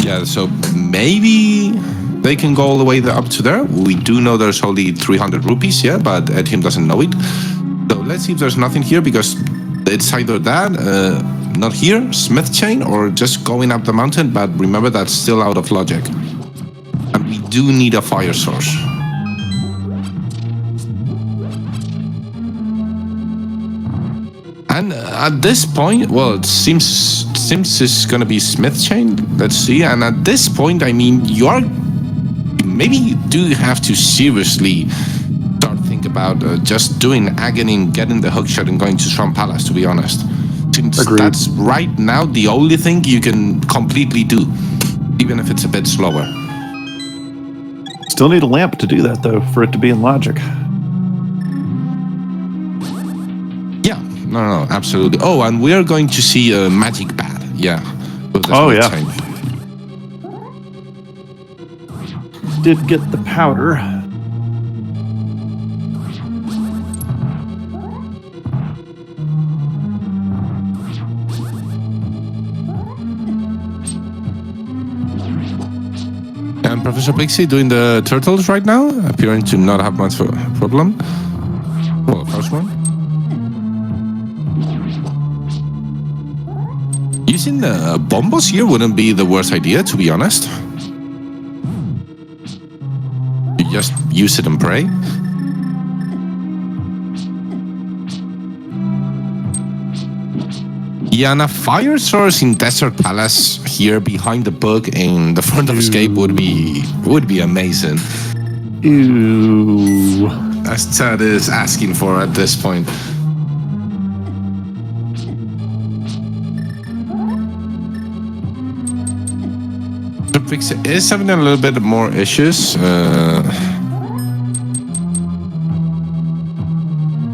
Yeah, so maybe they can go all the way up to there. We do know there's only 300 rupees, yeah, but Etienne doesn't know it. So let's see if there's nothing here, because it's either that, not here, Smith Chain, or just going up the mountain, but remember that's still out of logic. And we do need a fire source. And at this point, well, it seems it's gonna be Smith Chain. Let's see. And at this point, I mean, maybe you do have to seriously start thinking about just doing Agony and getting the hookshot and going to Swamp Palace, to be honest. Since Agreed. That's right now the only thing you can completely do, even if it's a bit slower. Still need a lamp to do that, though, for it to be in logic. Yeah, no, absolutely. Oh, and we are going to see a Magic Bat. Yeah. Oh, yeah. Did get the powder. And Professor Pixie doing the turtles right now, appearing to not have much of a problem. Well, first one. Using the bombos here wouldn't be the worst idea, to be honest. You just use it and pray. Yeah, and a fire source in Desert Palace here behind the book in the front of Escape would be amazing. Ew. As Ted is asking for at this point. The Pix is having a little bit more issues.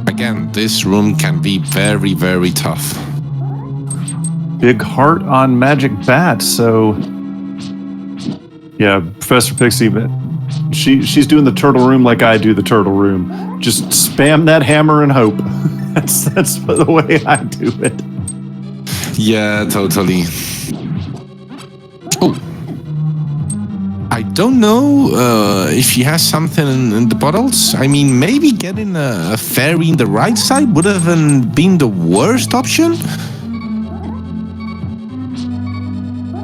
Again, this room can be very, very tough. Big heart on Magic Bat, so yeah, Professor Pixie, but she's doing the turtle room like I do the turtle room. Just spam that hammer and hope. That's the way I do it. Yeah, totally. Oh, I don't know if she has something in the bottles. I mean, maybe getting a fairy in the right side would have been the worst option.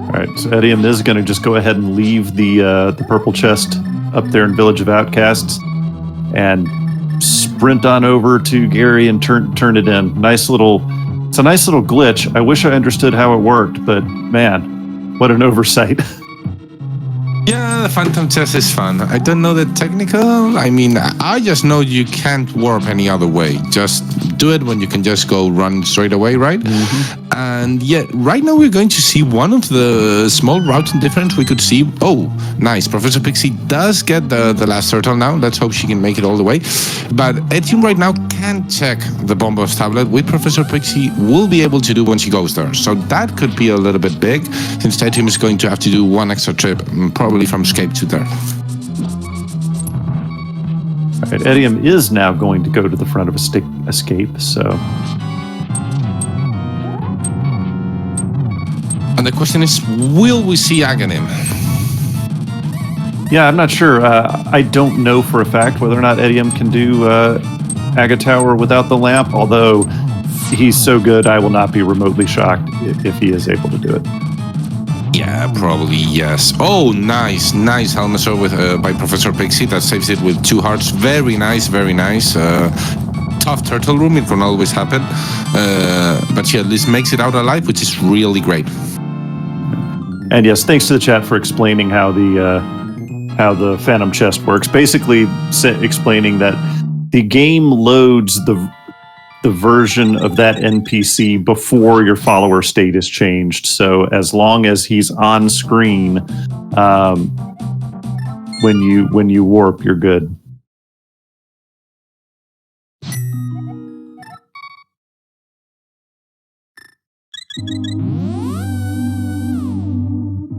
All right, so Eddie and Liz is going to just go ahead and leave the purple chest up there in Village of Outcasts and sprint on over to Gary and turn it in. It's a nice little glitch. I wish I understood how it worked, but man, what an oversight. Yeah, the phantom chest is fun. I don't know the technical. I mean, I just know you can't warp any other way. Just do it when you can just go run straight away, right? And yeah, right now we're going to see one of the small routing difference we could see. Oh, nice. Professor Pixie does get the last turtle now. Let's hope she can make it all the way. But Etienne right now can't check the Bombos tablet, which Professor Pixie will be able to do when she goes there. So that could be a little bit big, since Etienne is going to have to do one extra trip, probably from Escape to there. All right, Edium is now going to go to the front of Escape, so... And the question is, will we see Aghanim? Yeah, I'm not sure. I don't know for a fact whether or not Edium can do Agatower without the lamp, although he's so good, I will not be remotely shocked if he is able to do it. Yeah, probably, yes. Oh, nice Helmeser with by Professor Pixie. That saves it with 2 hearts. Very nice, very nice. Tough turtle room, it can always happen. But she at least makes it out alive, which is really great. And yes, thanks to the chat for explaining how the Phantom Chest works. Basically, explaining that the game loads the version of that NPC before your follower state is changed. So as long as he's on screen, when you warp, you're good.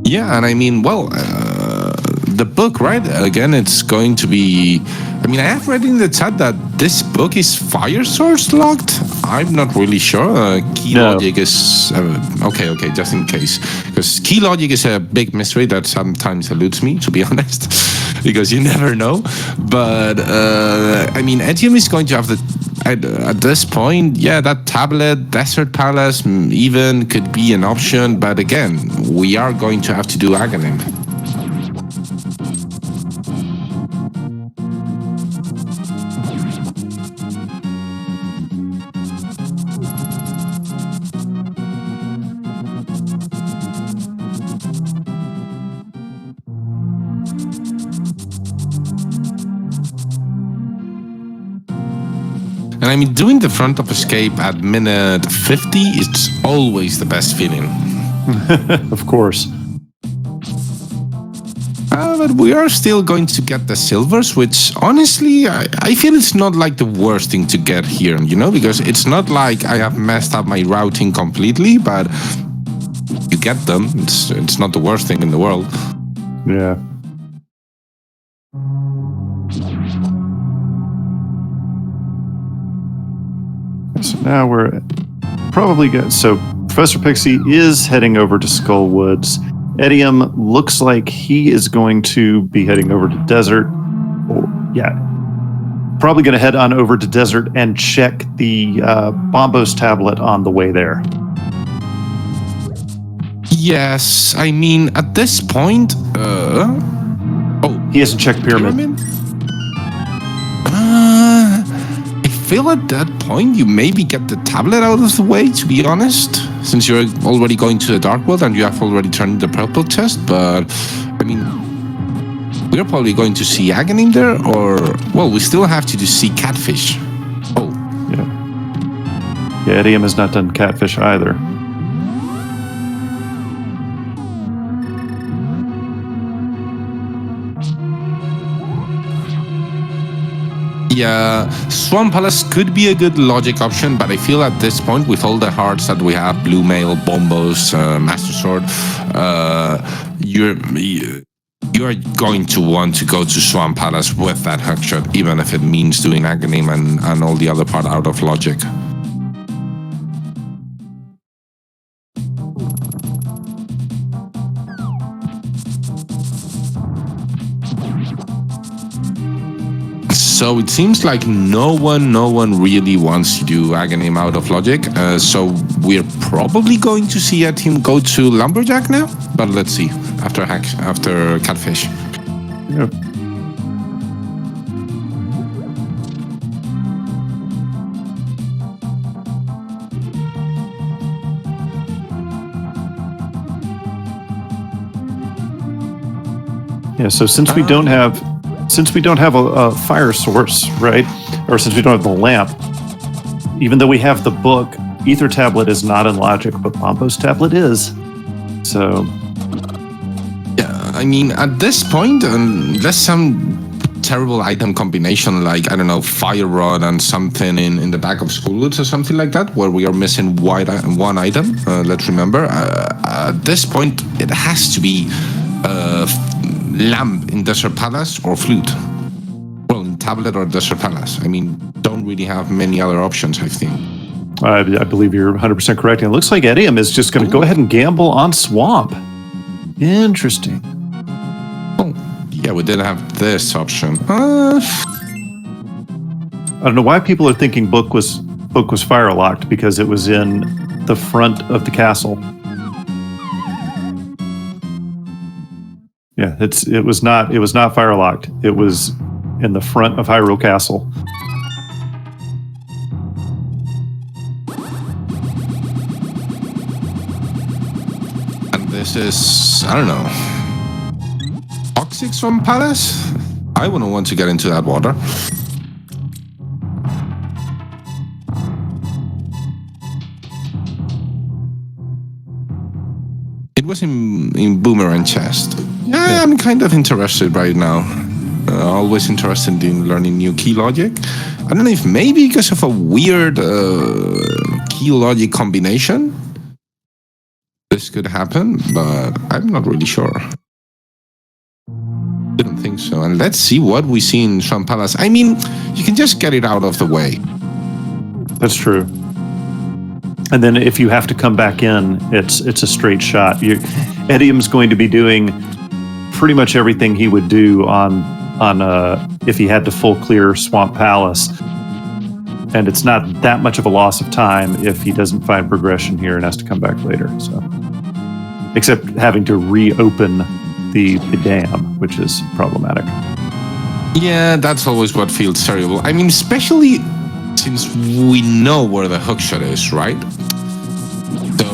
Yeah, and I mean, well, the book, right? Again, it's going to be... I mean, I have read in the chat that this book is fire source locked. I'm not really sure. Key logic is... okay, just in case. Because key logic is a big mystery that sometimes eludes me, to be honest. Because you never know. But, I mean, Etienne is going to have the... At this point, yeah, that tablet, Desert Palace, even could be an option. But again, we are going to have to do Aghanim. And I mean, doing the front of Escape at minute 50 is always the best feeling. Of course. But we are still going to get the silvers, which honestly, I feel it's not like the worst thing to get here, you know, because it's not like I have messed up my routing completely, but you get them. It's not the worst thing in the world. Yeah. So now we're probably good. So Professor Pixie is heading over to Skull Woods. Edium looks like he is going to be heading over to Desert. Yeah. Probably going to head on over to Desert and check the Bombos tablet on the way there. Yes, I mean, at this point... He hasn't checked Pyramid. I feel at that point you maybe get the tablet out of the way, to be honest, since you're already going to the Dark World and you have already turned the purple chest. But I mean, we're probably going to see Aghanim there, or well, we still have to see Catfish. Oh, yeah. Edium has not done Catfish either. Yeah, Swamp Palace could be a good logic option, but I feel at this point, with all the hearts that we have, Blue Mail, Bombos, Master Sword, you're going to want to go to Swamp Palace with that hookshot, even if it means doing Aghanim and all the other part out of logic. So it seems like no one really wants to do Aghanim out of logic. So we're probably going to see him go to Lumberjack now. But let's see after Catfish. Yep. Yeah, so since we don't have a fire source, right? Or since we don't have the lamp, even though we have the book, Ether Tablet is not in logic, but Bombo's tablet is. So Yeah, I mean, at this point, unless some terrible item combination like, I don't know, fire rod and something in the back of school goods or something like that, where we are missing one item, let's remember, at this point, it has to be lamp in Desert Palace or flute. Well, in tablet or Desert Palace. I mean, don't really have many other options, I think. I believe you're 100% correct. And it looks like Edium is just going to go ahead and gamble on Swamp. Interesting. Oh, yeah, we did have this option. I don't know why people are thinking book was fire locked, because it was in the front of the castle. Yeah, it was not fire locked. It was in the front of Hyrule Castle. This is, I don't know, toxic Swamp Palace? I wouldn't want to get into that water. It was in Boomerang Chest. Yeah, I'm kind of interested right now. Always interested in learning new key logic. I don't know if maybe because of a weird key logic combination this could happen, but I'm not really sure. Didn't think so. And let's see what we see in Swamp Palace. I mean, you can just get it out of the way. That's true. And then if you have to come back in, it's a straight shot. Edium's going to be doing pretty much everything he would do on if he had to full clear Swamp Palace. And it's not that much of a loss of time if he doesn't find progression here and has to come back later. So, except having to reopen the dam, which is problematic. Yeah, that's always what feels terrible. I mean, especially since we know where the hookshot is, right? So,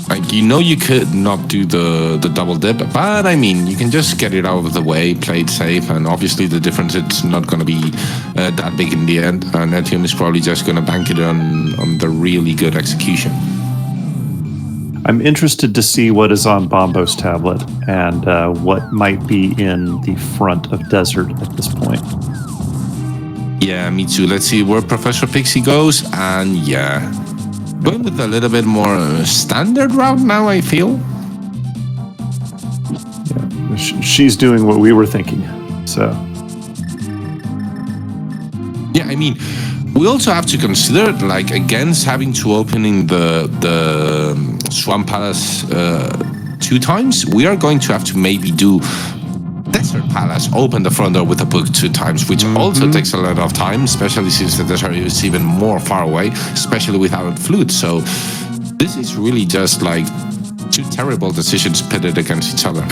like, you could not do the double dip, but I mean, you can just get it out of the way, play it safe, and obviously the difference, it's not going to be that big in the end, and Etium is probably just going to bank it on the really good execution. I'm interested to see what is on Bombo's tablet and what might be in the front of Desert at this point. Yeah, me too. Let's see where Professor Pixie goes, and yeah, going with a little bit more standard route now, I feel. Yeah, she's doing what we were thinking, so. Yeah, I mean, we also have to consider, like, against having to open in the Swamp Palace 2 times, we are going to have to maybe do Desert Palace, open the front door with a book 2 times, which also takes a lot of time, especially since the desert is even more far away, especially without flute. So this is really just like 2 terrible decisions pitted against each other.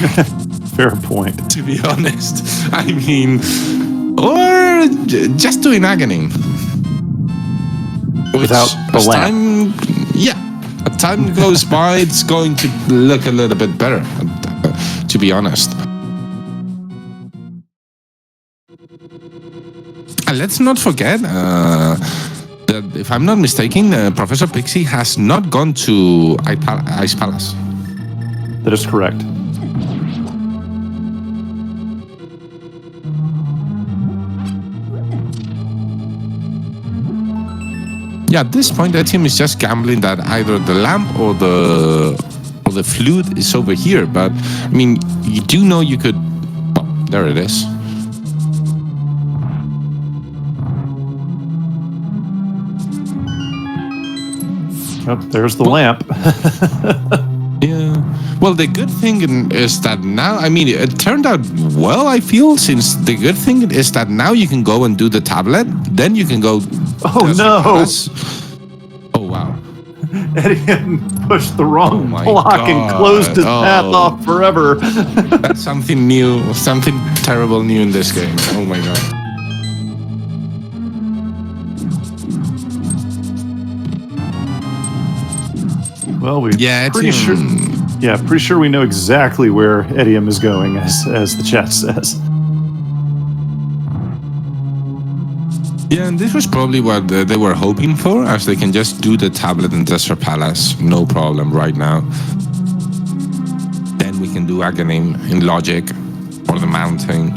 Fair point. To be honest. I mean, or just doing Agony. Without the lamp. As time goes by, it's going to look a little bit better, to be honest. And let's not forget that, if I'm not mistaken, Professor Pixie has not gone to Ice Palace. That is correct. Yeah, at this point, that team is just gambling that either the lamp or the flute is over here. But I mean, you do know you could. Well, there it is. Oh, there's the lamp. Yeah. Well, the good thing is that now, I mean, it turned out well, I feel, since the good thing is that now you can go and do the tablet, then you can go. Oh, no. Palace. Oh, wow. Edium pushed the wrong block and closed his path off forever. That's something new, something terrible new in this game. Oh, my God. Well, pretty sure Yeah, pretty sure we know exactly where Edium is going, as the chat says. Yeah, and this was probably what they were hoping for, as they can just do the tablet in Desert Palace, no problem right now. Then we can do Aghanim in Logic, or the Mountain.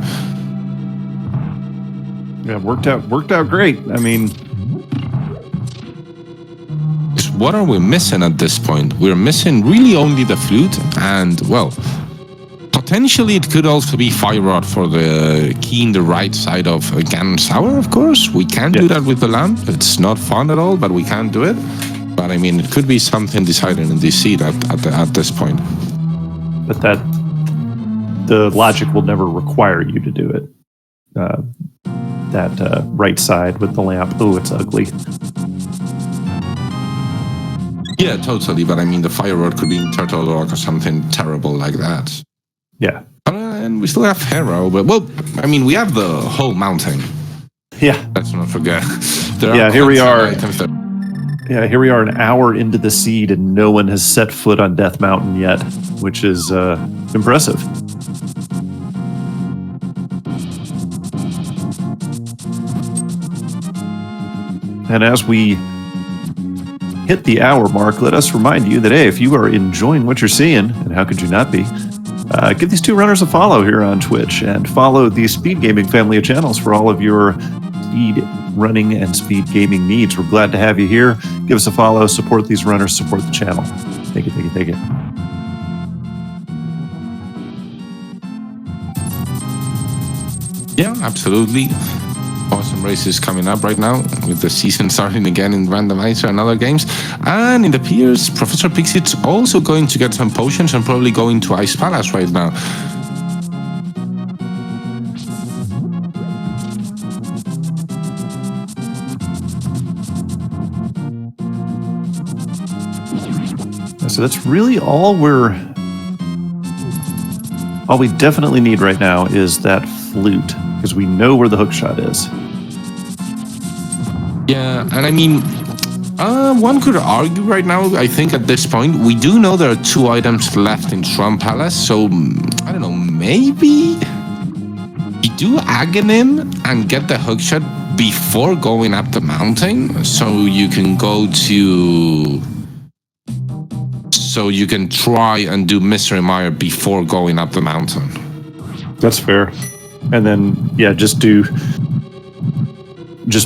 Yeah, worked out great. I mean, What are we missing at this point? We're missing really only the flute, and, well, potentially it could also be Fire Rod for the key in the right side of Ganon's Tower, of course. We can do that with the lamp. It's not fun at all, but we can do it. But I mean, it could be something decided in this seed at this point. but the logic will never require you to do it. That right side with the lamp. Oh, it's ugly. Yeah, totally. But I mean, the Fire Rod could be in Turtle Rock or something terrible like that. Yeah. And we still have Hero, but, well, I mean, we have the whole mountain. Yeah. Let's not forget. Here we are. Yeah, here we are an hour into the seed and no one has set foot on Death Mountain yet, which is impressive. And as we hit the hour mark, let us remind you that, hey, if you are enjoying what you're seeing, and how could you not be, give these two runners a follow here on Twitch and follow the Speed Gaming family of channels for all of your speed running and speed gaming needs. We're glad to have you here. Give us a follow, support these runners, support the channel. Thank you, thank you, thank you. Yeah, absolutely. Awesome races coming up right now with the season starting again in Randomizer and other games. And it appears Professor Pixie's also going to get some potions and probably going to Ice Palace right now. So that's really all we definitely need right now is that flute, because we know where the hookshot is. Yeah, and I mean, one could argue right now, I think at this point, we do know there are 2 items left in Swan Palace, so, I don't know, maybe you do Aghanim and get the hookshot before going up the mountain, so you can try and do Mystery Mire before going up the mountain. That's fair. And then, yeah, just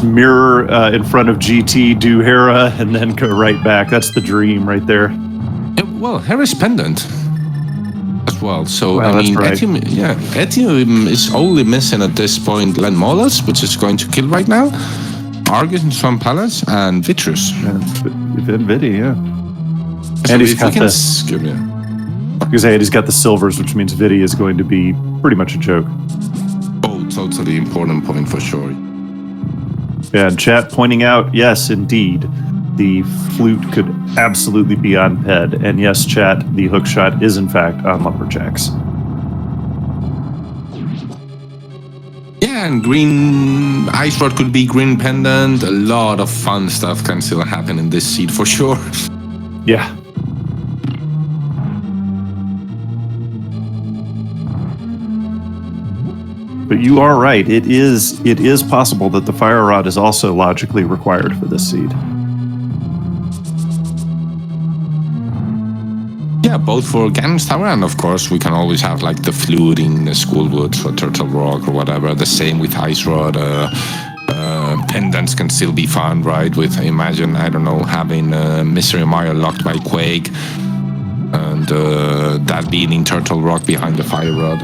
mirror in front of GT, do Hera, and then go right back. That's the dream right there. Yeah, well, Hera's pendant as well. So, well, I mean, right. Etium is only missing at this point Lenmolas, which is going to kill right now, Argus in Swan Palace, and Vitrus. And Vidi, yeah. So and he's got he's got the silvers, which means Vidi is going to be pretty much a joke. Oh, totally important point for sure. Yeah, and chat pointing out, yes, indeed, the flute could absolutely be on Ped. And yes, chat, the hookshot is in fact on Lumberjacks. Yeah, and green Ice Rod could be green pendant. A lot of fun stuff can still happen in this seed for sure. Yeah. But you are right. It is possible that the Fire Rod is also logically required for this seed. Yeah, both for Ganon's Tower and of course we can always have like the flute in Schoolwoods or Turtle Rock or whatever. The same with Ice Rod. Pendants can still be fun, right? With, imagine, I don't know, having Mystery Mire locked by Quake and that being in Turtle Rock behind the Fire Rod.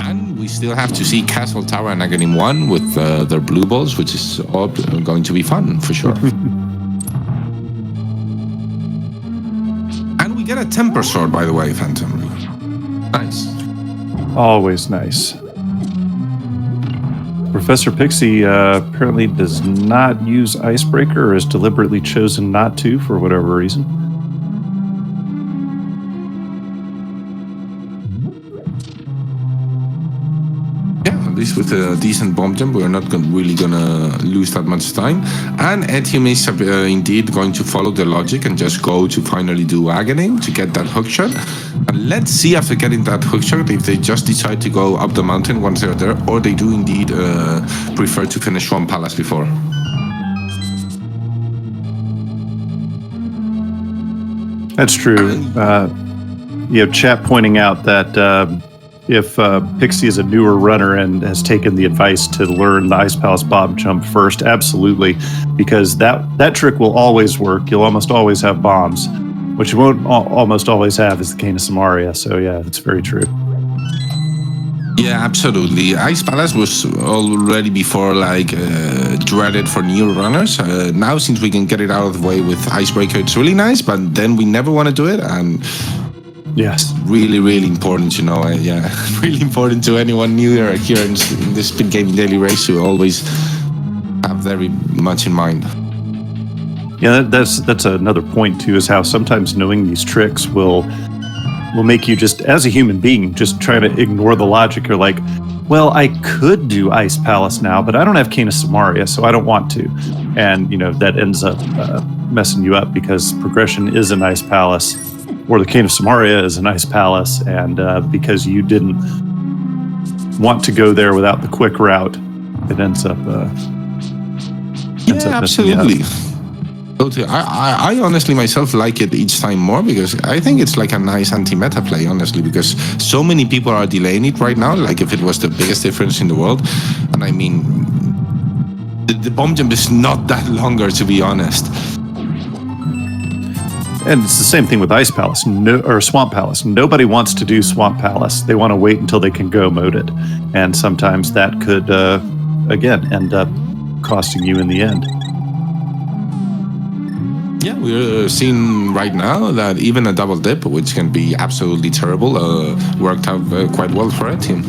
And we still have to see Castle Tower and Aghanim 1 with their blue balls, which is all going to be fun for sure. And we get a Temper Sword, by the way, Phantom. Nice. Always nice. Professor Pixie apparently does not use Icebreaker or has deliberately chosen not to for whatever reason. Yeah, at least with a decent bomb jump, we're not really gonna lose that much time. And Etium is indeed going to follow the logic and just go to finally do Aghanim to get that hookshot. And let's see after getting that hookshot if they just decide to go up the mountain once they're there, or they do indeed prefer to finish Swamp Palace before. That's true. You have chat pointing out that if Pixie is a newer runner and has taken the advice to learn the Ice Palace Bob Jump first, absolutely, because that trick will always work. You'll almost always have bombs. What you won't almost always have is the Cane of Samaria. So yeah, that's very true. Yeah, absolutely. Ice Palace was already before dreaded for new runners. Now, since we can get it out of the way with Icebreaker, it's really nice, but then we never want to do it. And yes, really, really important, really important to anyone new here in this Speed Gaming Daily Race to always have very much in mind. Yeah, that's another point too, is how sometimes knowing these tricks will make you just, as a human being, just try to ignore the logic. You're like, well, I could do Ice Palace now, but I don't have Cane of Samaria, so I don't want to. And, that ends up messing you up because progression is an Ice Palace, or the Cane of Samaria is an Ice Palace, and because you didn't want to go there without the quick route, it ends up absolutely. I honestly myself like it each time more because I think it's like a nice anti-meta play, honestly, because so many people are delaying it right now, like if it was the biggest difference in the world. And I mean, the bomb jump is not that longer, to be honest. And it's the same thing with Ice Palace or Swamp Palace. Nobody wants to do Swamp Palace. They want to wait until they can go mode it. And sometimes that could, again, end up costing you in the end. Yeah, we're seeing right now that even a double dip, which can be absolutely terrible, worked out quite well for our team.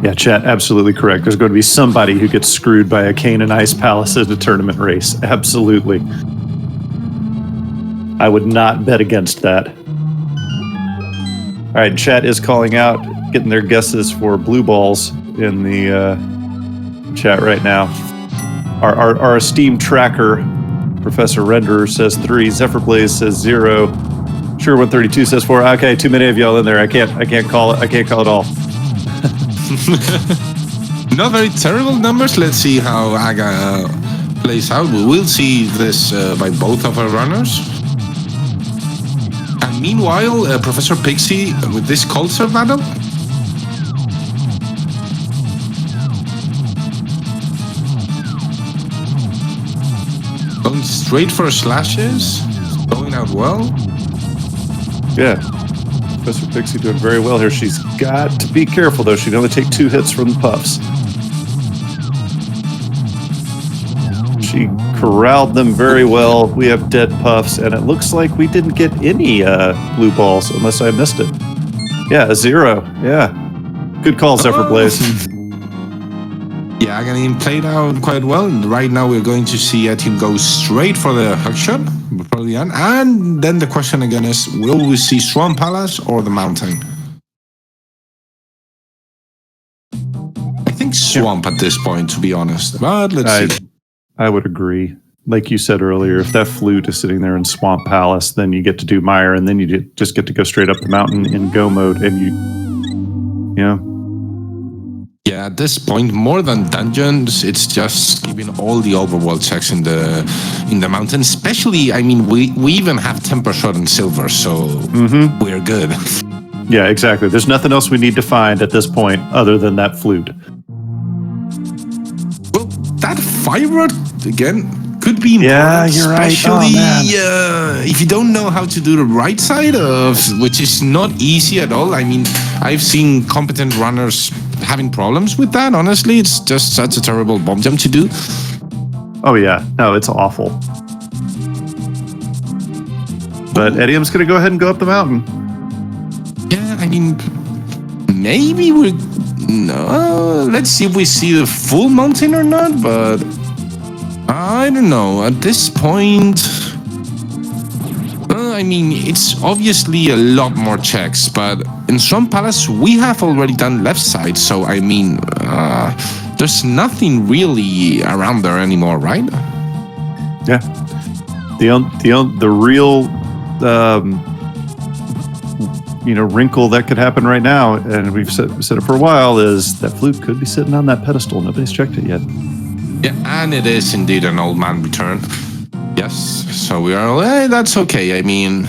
Yeah, chat, absolutely correct. There's going to be somebody who gets screwed by a Cane and Ice Palace at a tournament race. Absolutely. I would not bet against that. All right, chat is calling out, getting their guesses for blue balls in the chat right now. Our esteemed tracker, Professor Renderer, says 3. Zephyr Blaze says 0. Sure 132 says 4. Okay, too many of y'all in there. I can't call it. I can't call it all. Not very terrible numbers. Let's see how Aga plays out. We will see this by both of our runners. And meanwhile, Professor Pixie with this Culture battle. Going straight for slashes, going out well. Yeah, Professor Pixie doing very well here. She's got to be careful though. She can only take 2 hits from the puffs. She corralled them very well. We have dead puffs, and it looks like we didn't get any blue balls, unless I missed it. Yeah, a 0. Yeah, good call, Zephyr Blaze. Yeah, Ganon played out quite well. Right now, we're going to see Etium go straight for the hookshot before the end. And then the question again is, will we see Swamp Palace or the mountain? I think Swamp at this point, to be honest. But let's see. I would agree. Like you said earlier, if that flute is sitting there in Swamp Palace, then you get to do Mire, and then you just get to go straight up the mountain in go mode, and Yeah, at this point, more than dungeons, it's just giving all the overworld checks in the mountain. Especially, I mean, we even have Temper Shot and Silver, so we're good. Yeah, exactly. There's nothing else we need to find at this point other than that flute. Well, that firebird again could be important. Yeah, you're right. Especially if you don't know how to do the right side of, which is not easy at all. I mean, I've seen competent runners having problems with that. Honestly, it's just such a terrible bomb jump to do. Oh yeah, no, it's awful. But Etium's gonna go ahead and go up the mountain. Yeah, I mean, maybe let's see if we see the full mountain or not, but I don't know. At this point, I mean, it's obviously a lot more checks, but in Swamp Palace, we have already done left side, so I mean, there's nothing really around there anymore, right? Yeah. The real, wrinkle that could happen right now, and we've said it for a while, is that flute could be sitting on that pedestal. Nobody's checked it yet. Yeah, and it is indeed an old man return. Yes, so we are, that's okay. I mean,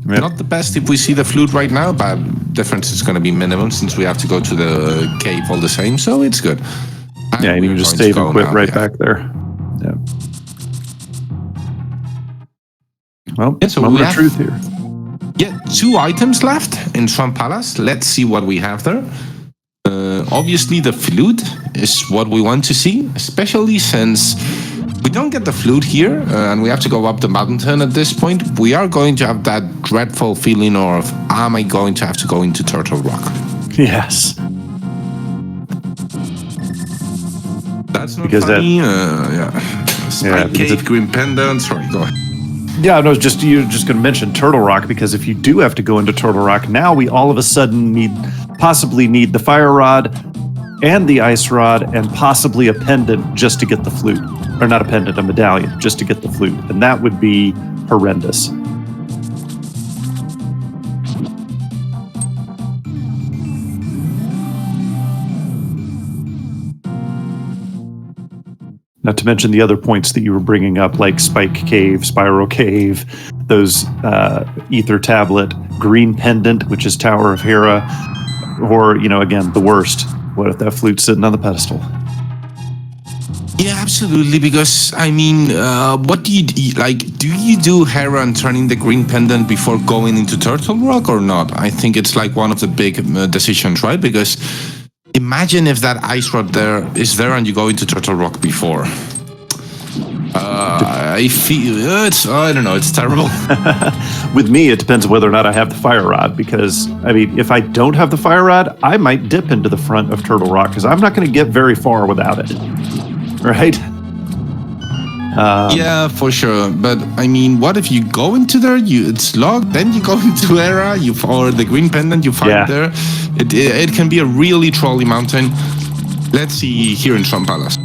not the best if we see the flute right now, but difference is going to be minimum since we have to go to the cave all the same, so it's good. And yeah, and you can just save and quit right back there. Yeah. Well, so moment of truth here. Yeah, 2 items left in Swamp Palace. Let's see what we have there. Obviously, the flute is what we want to see, especially since we don't get the flute here, and we have to go up the mountain at this point. We are going to have that dreadful feeling of, am I going to have to go into Turtle Rock? Yes. That's not funny. Spike Cave, Green Pendant. Sorry, go ahead. Yeah, no, you're just going to mention Turtle Rock, because if you do have to go into Turtle Rock, now we all of a sudden possibly need the fire rod and the ice rod and possibly a pendant just to get the flute. Or not a pendant, a medallion, just to get the flute. And that would be horrendous. Not to mention the other points that you were bringing up, like Spike Cave, Spiral Cave, those Ether Tablet, Green Pendant, which is Tower of Hera, or, again, the worst. What if that flute's sitting on the pedestal? Yeah, absolutely, because, I mean, what do you do? Do you do Hera and turning the Green Pendant before going into Turtle Rock or not? I think it's like one of the big decisions, right? Because imagine if that ice rod is there and you go into Turtle Rock before. I feel I don't know, it's terrible. With me, it depends whether or not I have the fire rod, because, I mean, if I don't have the fire rod, I might dip into the front of Turtle Rock, because I'm not going to get very far without it. Right? Yeah, for sure. But, I mean, what if you go into there, it's locked, then you go into Hera, or the Green Pendant you find there. It can be a really trolly mountain. Let's see here in Swamp Palace.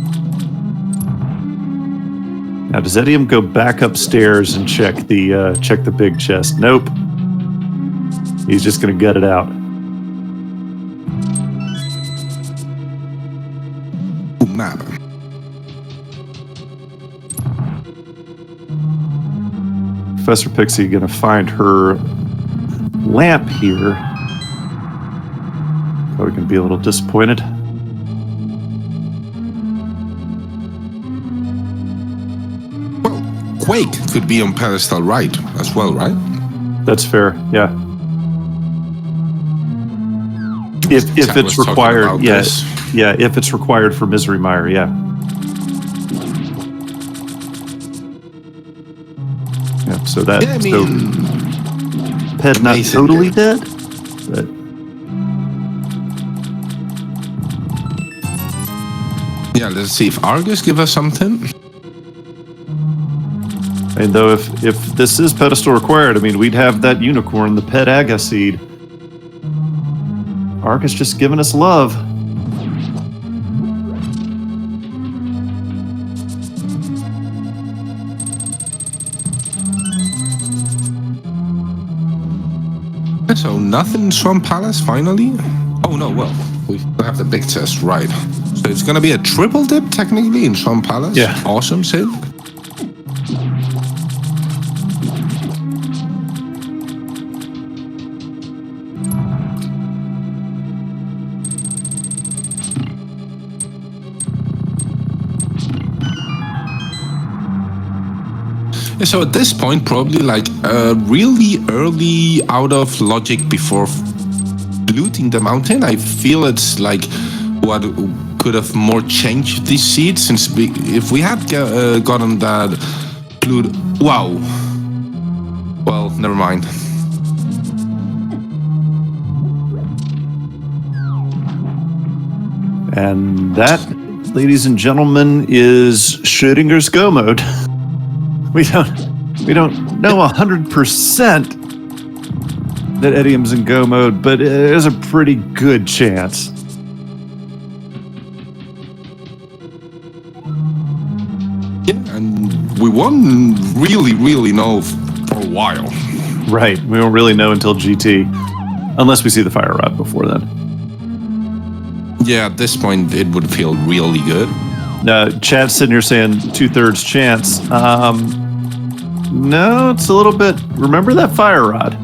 Now, does Edium go back upstairs and check the big chest? Nope. He's just going to gut it out. Ooh, map. Professor Pixie going to find her lamp here. Probably going to be a little disappointed. Quake could be on pedestal right as well, right? That's fair, yeah. If it's required, yes. Yeah, if it's required for Misery Mire, yeah. Yeah, so that Ped not totally dead, but yeah, let's see if Argus give us something. And though if this is pedestal required, I mean, we'd have that unicorn, the Ped Aga seed. Argus just giving us love. So nothing in Swamp Palace finally? Oh no, well, we have the big test, right. So it's gonna be a triple dip technically in Swamp Palace? Yeah. Awesome, Sid. So at this point, probably like really early out of logic before looting the mountain. I feel it's like what could have more changed this seed, since if we had gotten that flute, wow. Well, never mind. And that, ladies and gentlemen, is Schrödinger's Go mode. We don't know 100% that Edium's in go mode, but there's a pretty good chance. Yeah, and we won't really know for a while. Right, we won't really know until GT, unless we see the fire rod before then. Yeah, at this point, it would feel really good. Chad's sitting here saying 2/3 chance. No, it's a little bit. Remember that fire rod?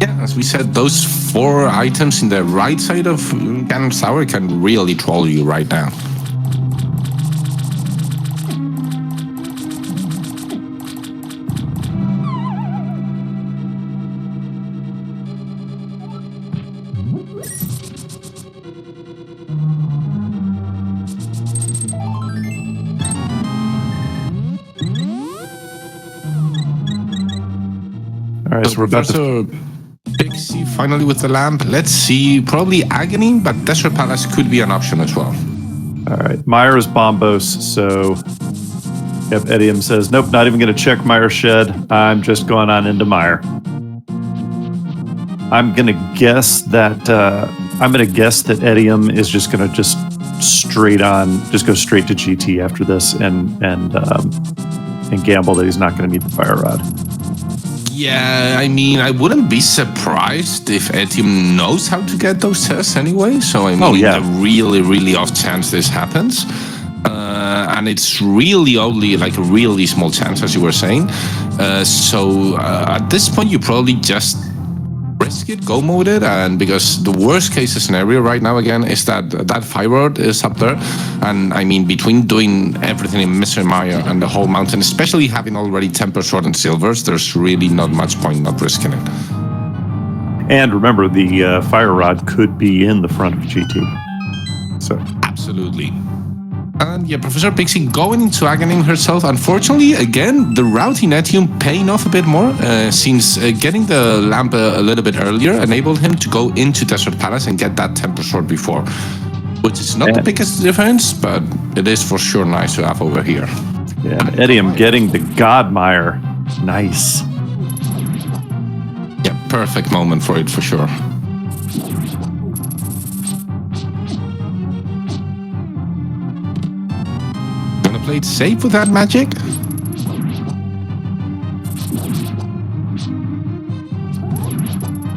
Yeah, as we said, those 4 items in the right side of Ganon's Tower can really troll you right now. All right, so we're about to. Pixie finally with the lamp. Let's see, probably Agony, but Desert Palace could be an option as well. All right, Myra's Bombos. So, yep, Edium says, nope, not even going to check Myra's shed. I'm just going on into Myra. I'm going to guess that Edium is just going to just go straight to GT after this and gamble that he's not going to need the fire rod. Yeah, I mean, I wouldn't be surprised if Etium knows how to get those tests anyway. So, I mean, a really off chance this happens. And it's really only like a really small chance, as you were saying. So, at this point, you probably just risk it, go mode it, and because the worst case scenario right now again is that fire rod is up there, and I mean between doing everything in Mr. Maya and the whole mountain, especially having already temper sword and silvers, there's really not much point not risking it. And remember, the fire rod could be in the front of GT. So absolutely. And yeah, Professor Pixie going into Aghanim herself. Unfortunately, again, the route in Etium paying off a bit more, since getting the lamp a little bit earlier enabled him to go into Desert Palace and get that temper sword before. Which is not the biggest difference, but it is for sure nice to have over here. Yeah, Edium getting the Godmire. Nice. Yeah, perfect moment for it for sure. Play it safe with that magic.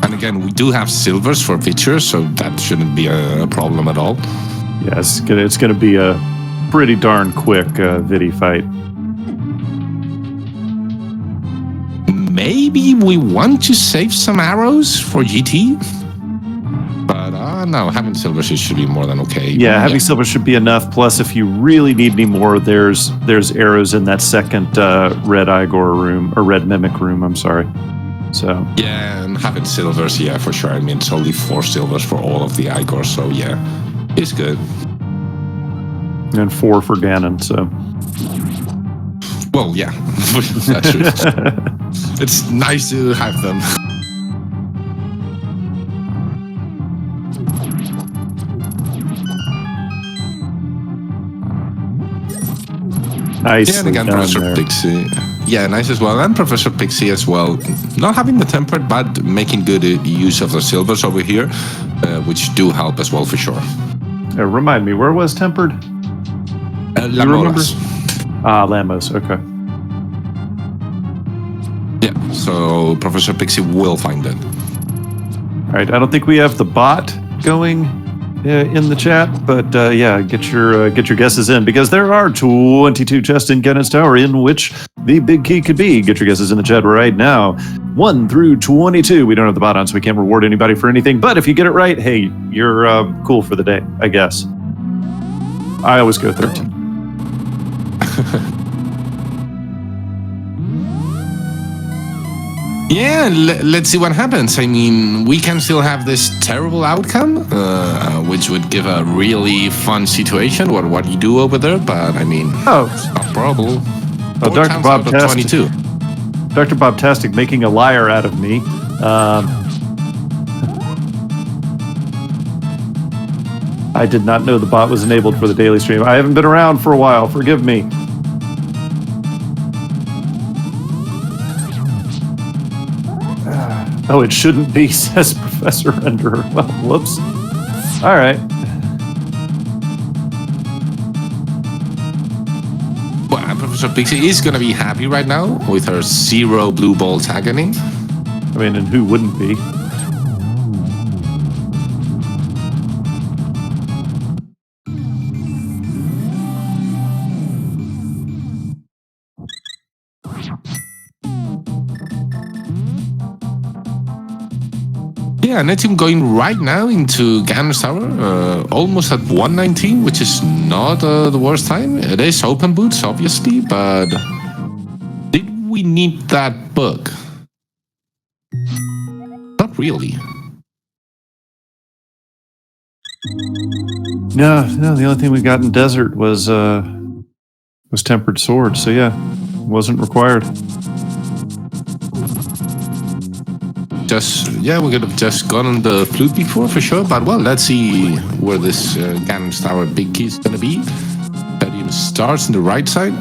And again, we do have silvers for pictures, so that shouldn't be a problem at all. Yeah, it's gonna be a pretty darn quick Vidi fight. Maybe we want to save some arrows for GT. But no, having silver should be more than okay. Yeah, having silver should be enough. Plus, if you really need any more, there's arrows in that second red Igor room, or red mimic room, I'm sorry. So yeah, and having silvers, yeah, for sure. I mean, it's only 4 silvers for all of the Igors, so yeah, it's good. And 4 for Ganon, so. Well, yeah, that's true. It's nice to have them. Nice. Yeah, and again, Professor Pixie. Yeah, nice as well. And Professor Pixie as well. Not having the tempered, but making good use of the silvers over here, which do help as well for sure. Remind me, where was tempered? Lamos. Lamos, okay. Yeah, so Professor Pixie will find it. All right, I don't think we have the bot going in the chat, but yeah, get your guesses in, because there are 22 chests in Ganon's Tower in which the big key could be. Get your guesses in the chat right now. 1 through 22. We don't have the bot on, so we can't reward anybody for anything, but if you get it right, hey, you're cool for the day, I guess. I always go 13. Yeah, let's see what happens. I mean, we can still have this terrible outcome, which would give a really fun situation. What you do over there, but I mean, it's not probable. Oh, Dr. Bob 22. Dr. Bob Tastic making a liar out of me. I did not know the bot was enabled for the daily stream. I haven't been around for a while. Forgive me. Oh, it shouldn't be, says Professor Renderer. Well, whoops. All right. Well, Professor Pixie is going to be happy right now with her 0 blue balls agony. I mean, and who wouldn't be? Yeah, and it's him going right now into Ganon's Tower, almost at 119, which is not the worst time. It is open boots, obviously, but did we need that book? Not really. No, the only thing we got in Desert was Tempered Sword, so yeah, wasn't required. We could have just gone on the flute before for sure, but well, let's see where this Ganon's Tower big key is gonna be. Stadium starts on the right side.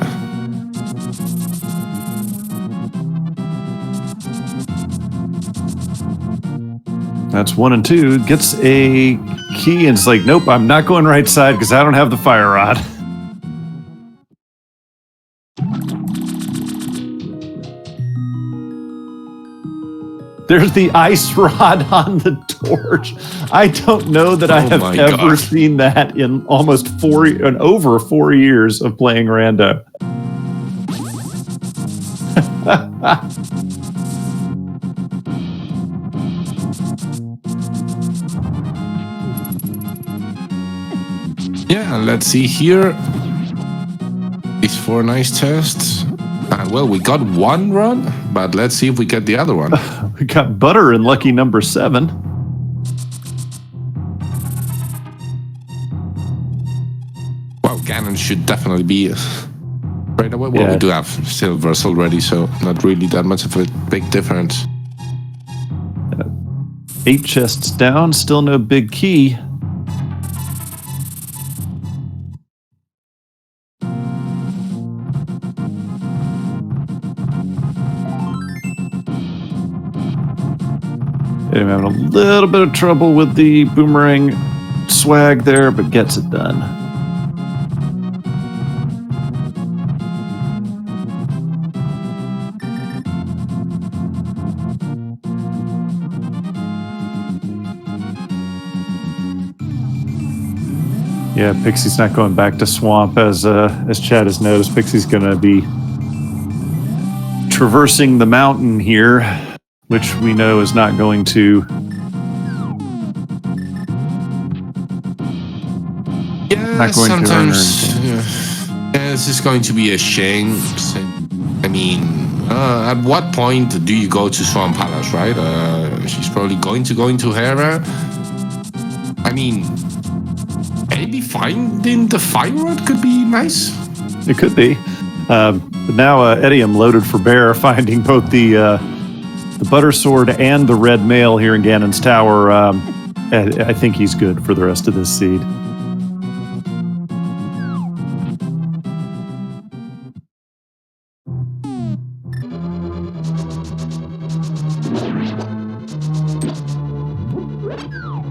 That's 1 and 2. Gets a key and it's like, nope, I'm not going right side because I don't have the fire rod. There's the ice rod on the torch. I don't know that I have ever seen that in almost over 4 years of playing Rando. Yeah, let's see here. These 4 nice tests. Well, we got 1 run, but let's see if we get the other one. We got butter in lucky number 7. Well, Ganon should definitely be right away. Well, we do have silvers already, so not really that much of a big difference. 8 chests down, still no big key. I'm having a little bit of trouble with the boomerang swag there, but gets it done. Yeah, Pixie's not going back to Swamp, as Chad has noticed. Pixie's going to be traversing the mountain here, which we know is not going to... Yeah, sometimes this is going to be a shame. I mean, at what point do you go to Swamp Palace, right? She's probably going to go into Hera. I mean, maybe finding the fire rod could be nice. It could be. But now Edium loaded for bear, finding both the butter sword and the red mail here in Ganon's Tower. I think he's good for the rest of this seed.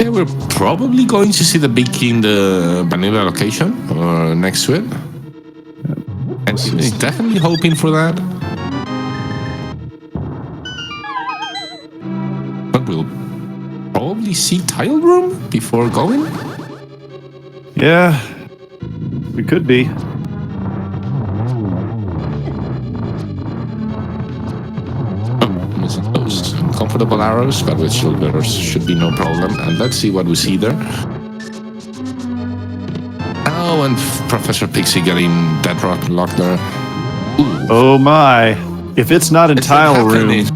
Yeah, we're probably going to see the big key in the vanilla location or next to it. And he's definitely hoping for that. But we'll probably see tile room before going. Yeah, we could be. Missing those uncomfortable arrows, but with shoulders should be no problem. And let's see what we see there. Oh, and Professor Pixie getting that rock locked there. Ooh. Oh my! If it's not in tile room.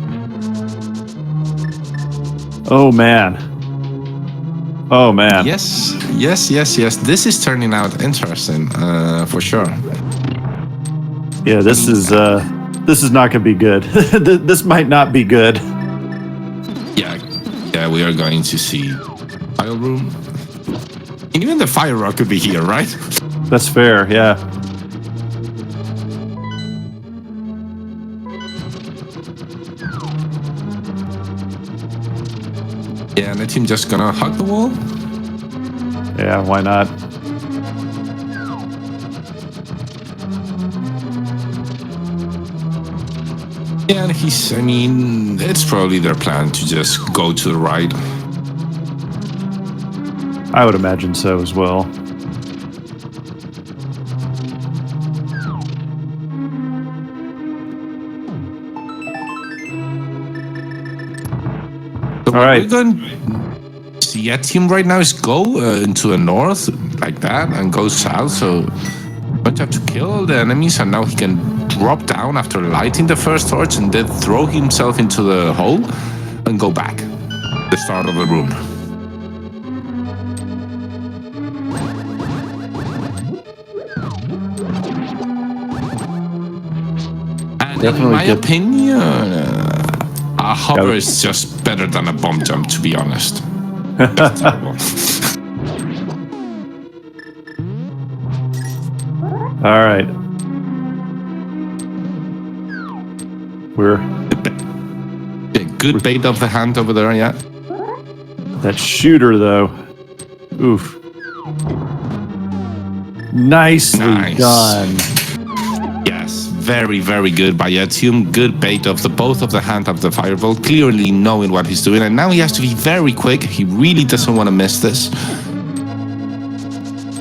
Oh man. Oh man. Yes. This is turning out interesting, for sure. Yeah, this is not gonna be good. This might not be good. Yeah, we are going to see tile room. And even the fire rock could be here, right? That's fair, yeah. Yeah, and the team just gonna hug the wall. Yeah, why not? Yeah, and I mean, it's probably their plan to just go to the right. I would imagine so as well. So All what right. we're going to see a team right now is go into the north like that and go south. So going to have to kill the enemies, and now he can drop down after lighting the first torch and then throw himself into the hole and go back to the start of the room. And in Definitely my opinion, a hover Yeah. is just better than a bomb jump, to be honest. That's terrible. All right. We're Yeah, good bait of the hand over there, yeah. that shooter though. Oof. Nicely Nice. done. Yes, very, very good by Etium. Good bait of both of the hand of the fireball, clearly knowing what he's doing. And now he has to be very quick. He really doesn't want to miss this.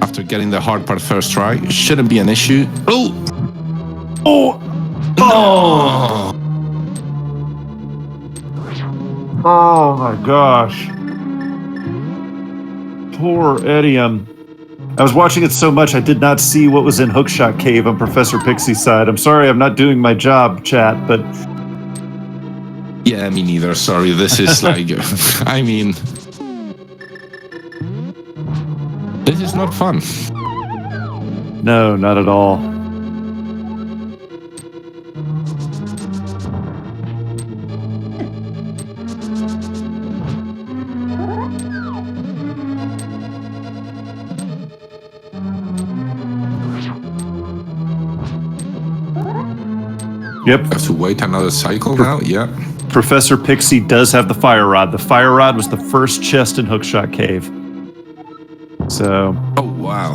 After getting the hard part first try, shouldn't be an issue. Oh! Oh! Oh! Oh my gosh. Poor Edium. I was watching it so much I did not see what was in Hookshot Cave on Professor Pixie's side. I'm sorry I'm not doing my job, chat, but Yeah, me neither. Sorry. This is like, I mean, this is not fun. no, not at all. Yep. Have to wait another cycle now. Yeah. Professor Pixie does have the fire rod. The fire rod was the first chest in Hookshot Cave. So, Oh, wow.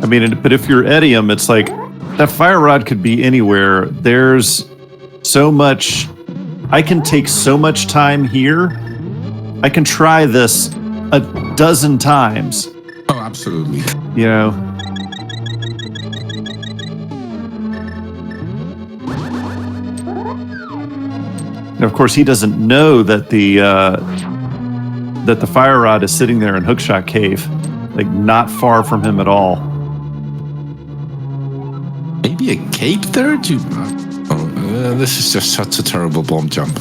I mean, but if you're Edium, it's like that fire rod could be anywhere. There's so much. I can take so much time here. I can try this a dozen times. Oh, absolutely. You know. And of course, he doesn't know that the fire rod is sitting there in Hookshot Cave, like not far from him at all. Maybe a cape there to. Oh, this is just such a terrible bomb jump.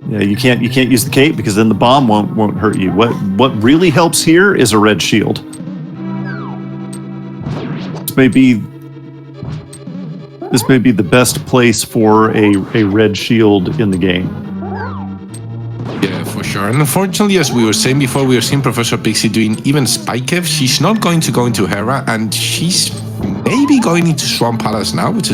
Yeah, you can't use the cape because then the bomb won't hurt you. What really helps here is a red shield. This may be the best place for a red shield in the game. Yeah, for sure. And unfortunately, as we were saying before, we were seeing Professor Pixie doing even Spikev. She's not going to go into Hera, and she's maybe going into Swamp Palace now, which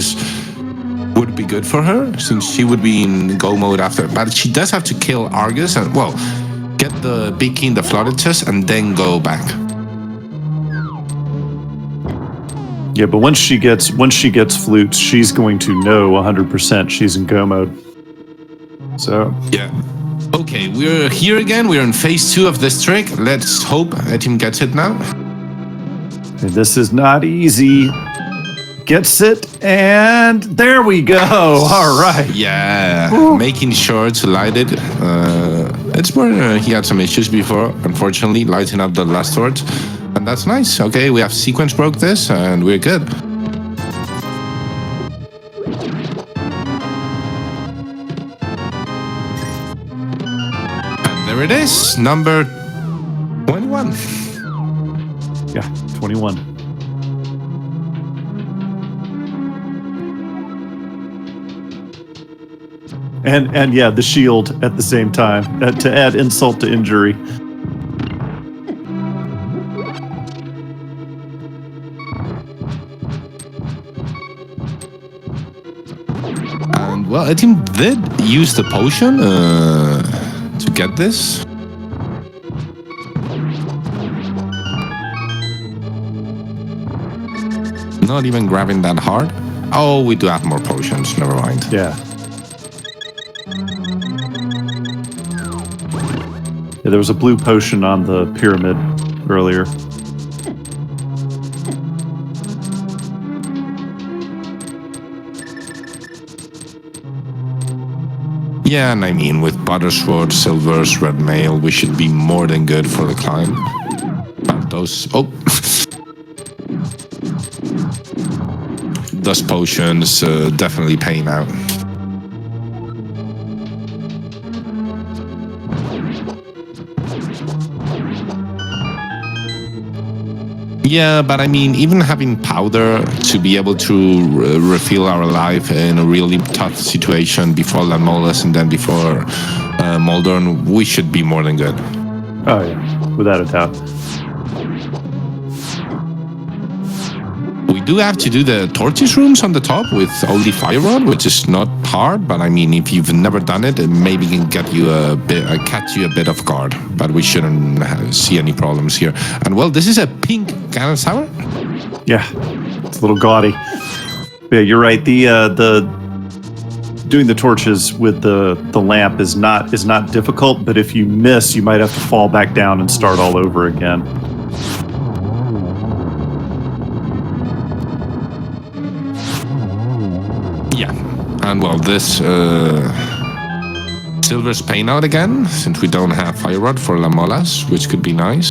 would be good for her, since she would be in go mode after. But she does have to kill Argus and, well, get the big key in the flooded chest and then go back. Yeah, but once she gets flutes, she's going to know 100% she's in go mode. So yeah. Okay, we're here again. We're in phase 2 of this trick. Let's hope Etim gets it now. this is not easy. Gets it, and there we go. All right. Yeah, making sure to light it. It's where he had some issues before, unfortunately, lighting up the last torch. And that's nice. Okay, we have sequence broke this, and we're good. And there it is, number 21. Yeah, 21. And yeah, the shield at the same time to add insult to injury. And well, a team did use the potion to get this. Not even grabbing that hard. Oh, we do have more potions. Never mind. Yeah. Yeah, there was a blue potion on the pyramid earlier. Yeah, and I mean, with Buttersword, Silvers, Red Mail, we should be more than good for the climb. But those... Oh! Those potions definitely paying out. Yeah, but I mean, even having powder to be able to refill our life in a really tough situation before Lamolas and then before Moldorm, we should be more than good. Oh yeah, without a doubt. We do have to do the torches rooms on the top with only fire rod, which is not hard, but I mean, if you've never done it, it maybe can get you catch you a bit off guard, but we shouldn't see any problems here. And well, this is a pink Ganon Sour? Yeah, it's a little gaudy. Yeah, you're right. The doing the torches with the lamp is not difficult, but if you miss, you might have to fall back down and start all over again. Yeah, and well, this Silver's paying out again, since we don't have Fire Rod for Lamolas, which could be nice.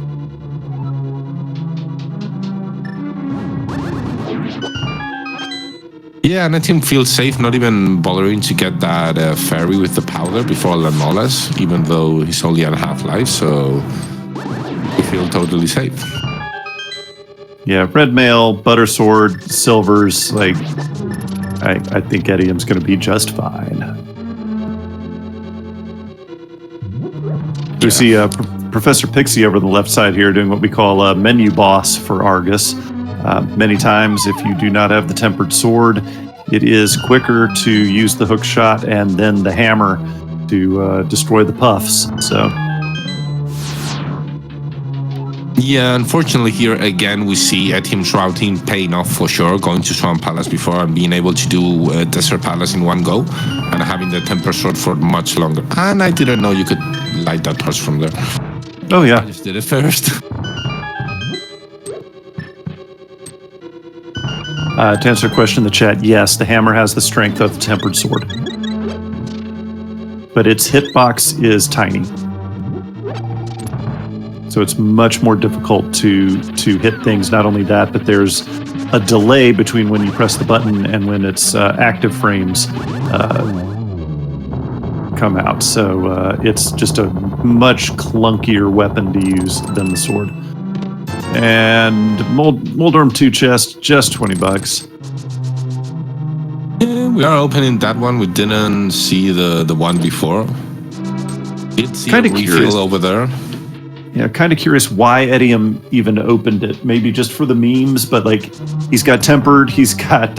Yeah, and the team feels safe, not even bothering to get that fairy with the powder before Lamolas, even though he's only at half-life, so we feel totally safe. Yeah, Red Mail, Buttersword, Silvers, like... I think Edium's going to be just fine. We see Professor Pixie over the left side here doing what we call a menu boss for Argus. Many times, if you do not have the Tempered Sword, it is quicker to use the hook shot and then the hammer to destroy the puffs. So... Yeah, unfortunately here again we see a team's routing paying off for sure, going to Swamp Palace before and being able to do Desert Palace in one go and having the Temper Sword for much longer. And I didn't know you could light that torch from there. Oh yeah. I just did it first. To answer a question in the chat, yes, the hammer has the strength of the Tempered Sword. But its hitbox is tiny. So it's much more difficult to hit things. Not only that, but there's a delay between when you press the button and when its active frames come out. So it's just a much clunkier weapon to use than the sword. And Moldorm 2 chest, just $20. Yeah, we are opening that one. We didn't see the one before. Did see a refill over there. Yeah, kind of curious why Edium even opened it. Maybe just for the memes, but like he's got Tempered, he's got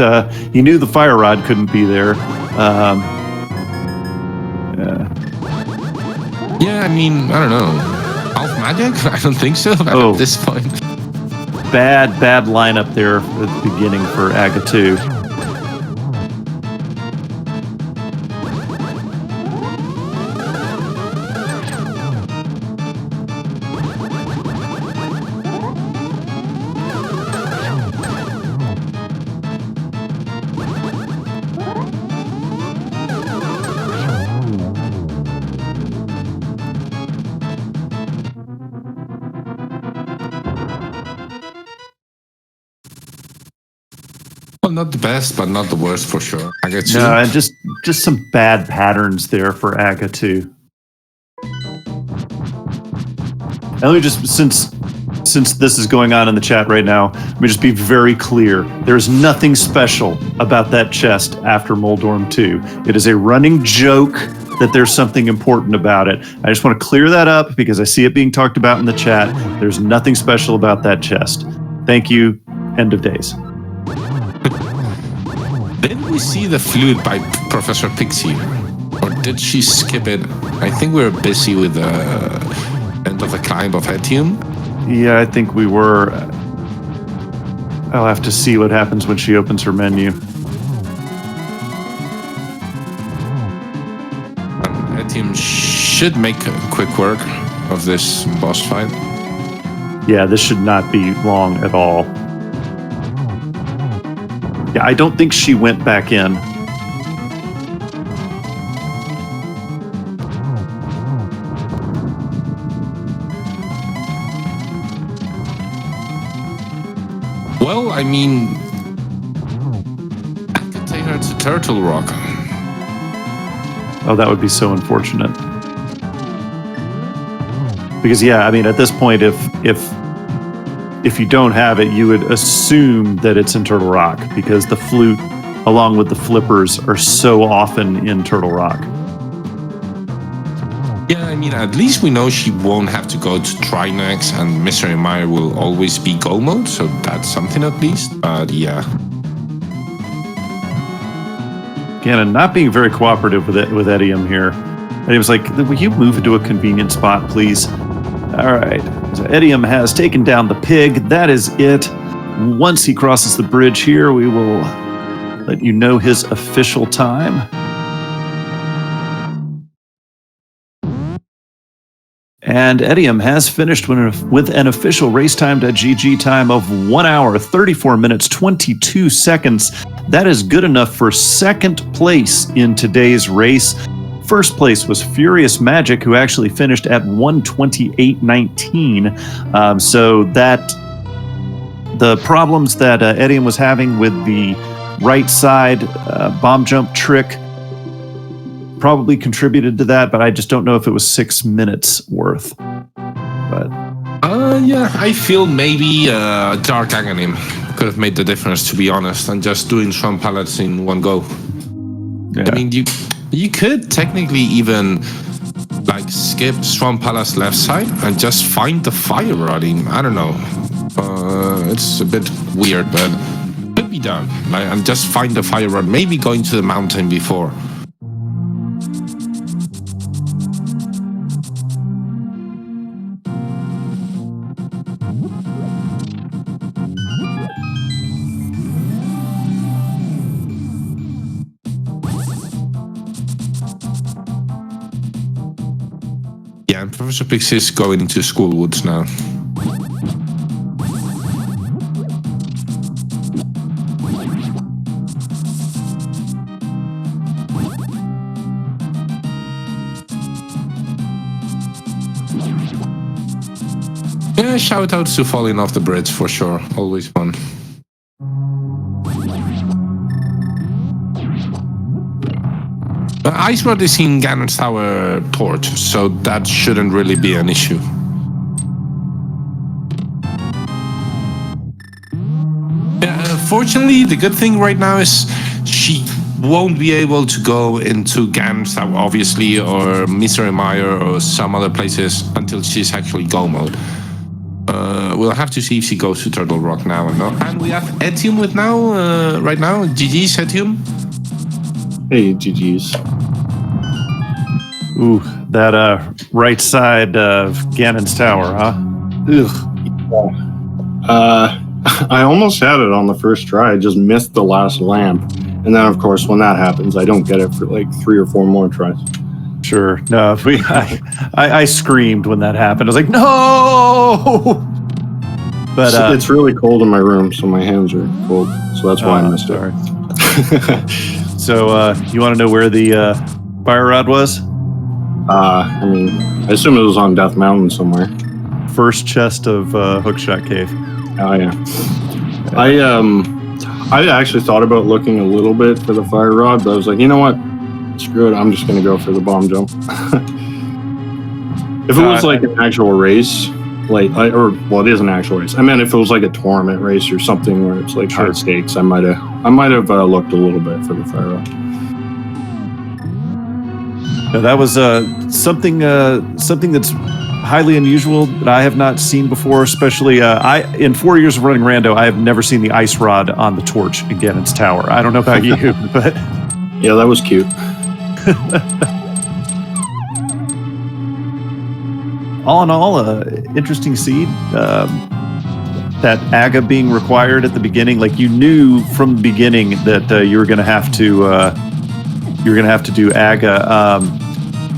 he knew the Fire Rod couldn't be there. Yeah, I mean, I don't know. Half magic? I don't think so at this point. Bad lineup there at the beginning for Aga 2. Not the best, but not the worst for sure. Aga 2. No, and just some bad patterns there for Aga 2. And let me just, since this is going on in the chat right now, let me just be very clear. There's nothing special about that chest after Moldorm 2. It is a running joke that there's something important about it. I just want to clear that up because I see it being talked about in the chat. There's nothing special about that chest. Thank you. End of days. Did we see the flute by Professor Pixie? Or did she skip it? I think we were busy with the end of the climb of Etium. Yeah, I think we were. I'll have to see what happens when she opens her menu. Etium should make quick work of this boss fight. Yeah, this should not be long at all. Yeah, I don't think she went back in. Well, I mean, I could take her to Turtle Rock. Oh, that would be so unfortunate. Because yeah, I mean, at this point, if you don't have it, you would assume that it's in Turtle Rock because the flute, along with the flippers, are so often in Turtle Rock. Yeah, I mean, at least we know she won't have to go to Trinex, and Mr. Meyer will always be go mode, so that's something at least. But yeah. Ganon not being very cooperative with Etium here. Etium's like, will you move into a convenient spot, please? All right. So Etium has taken down the pig. That is it. Once he crosses the bridge here, we will let you know his official time. And Etium has finished with an official racetime.gg time of 1 hour, 34 minutes, 22 seconds. That is good enough for second place in today's race. First place was Furious Magic, who actually finished at 1:28.19. So that the problems that Etium was having with the right side bomb jump trick probably contributed to that, but I just don't know if it was 6 minutes worth. But yeah, I feel maybe Dark Aghanim could have made the difference, to be honest, and just doing Swamp Pallets in one go. yeah. I mean, you could technically even like skip Swamp Palace left side and just find the fire rotting. I don't know. It's a bit weird, but it could be done. Like, and just find the fire rod. Maybe going to the mountain before. Yeah, and Professor Pixie is going into School Woods now. Yeah, shout outs to falling off the bridge for sure. Always fun. Ice Rod is in Ganon's Tower Torch, so that shouldn't really be an issue. Fortunately, the good thing right now is she won't be able to go into Ganon's Tower, obviously, or Misery Mire or some other places until she's actually go mode. We'll have to see if she goes to Turtle Rock now or not. And we have Etium with now, right now. GG's, Etium. Hey, GG's. Ooh, that right side of Ganon's Tower, huh? Ugh. I almost had it on the first try. I just missed the last lamp. And then, of course, when that happens, I don't get it for like 3 or 4 more tries. Sure. No, I screamed when that happened. I was like, no! But it's really cold in my room, so my hands are cold. So that's why I missed it. So, you want to know where the fire rod was? I mean, I assume it was on Death Mountain somewhere. First chest of Hookshot Cave. Oh, yeah. I actually thought about looking a little bit for the fire rod, but I was like, you know what? Screw it. I'm just going to go for the bomb jump. If it was like an actual race, it is an actual race. I meant if it was like a tournament race or something where it's like high stakes, I might have looked a little bit for the fire rod. No, that was something that's highly unusual that I have not seen before. Especially, in 4 years of running Rando, I have never seen the ice rod on the torch in Ganon's tower. I don't know about you, but Yeah, that was cute. all in all, interesting seed. That AGA being required at the beginning, like you knew from the beginning that you were going to have to do AGA,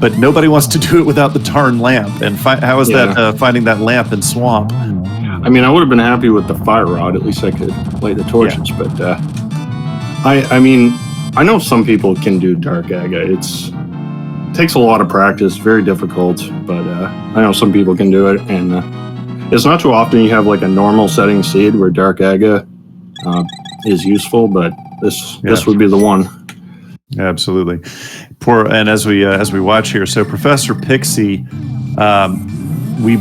but nobody wants to do it without the darn lamp. And how is that finding that lamp in swamp? I mean, I would have been happy with the fire rod. At least I could light the torches. Yeah. But I mean, I know some people can do dark AGA. It takes a lot of practice, very difficult. But I know some people can do it, and it's not too often you have like a normal setting seed where dark AGA is useful. But this would be the one. Absolutely. And as we watch here, so Professor Pixie, we're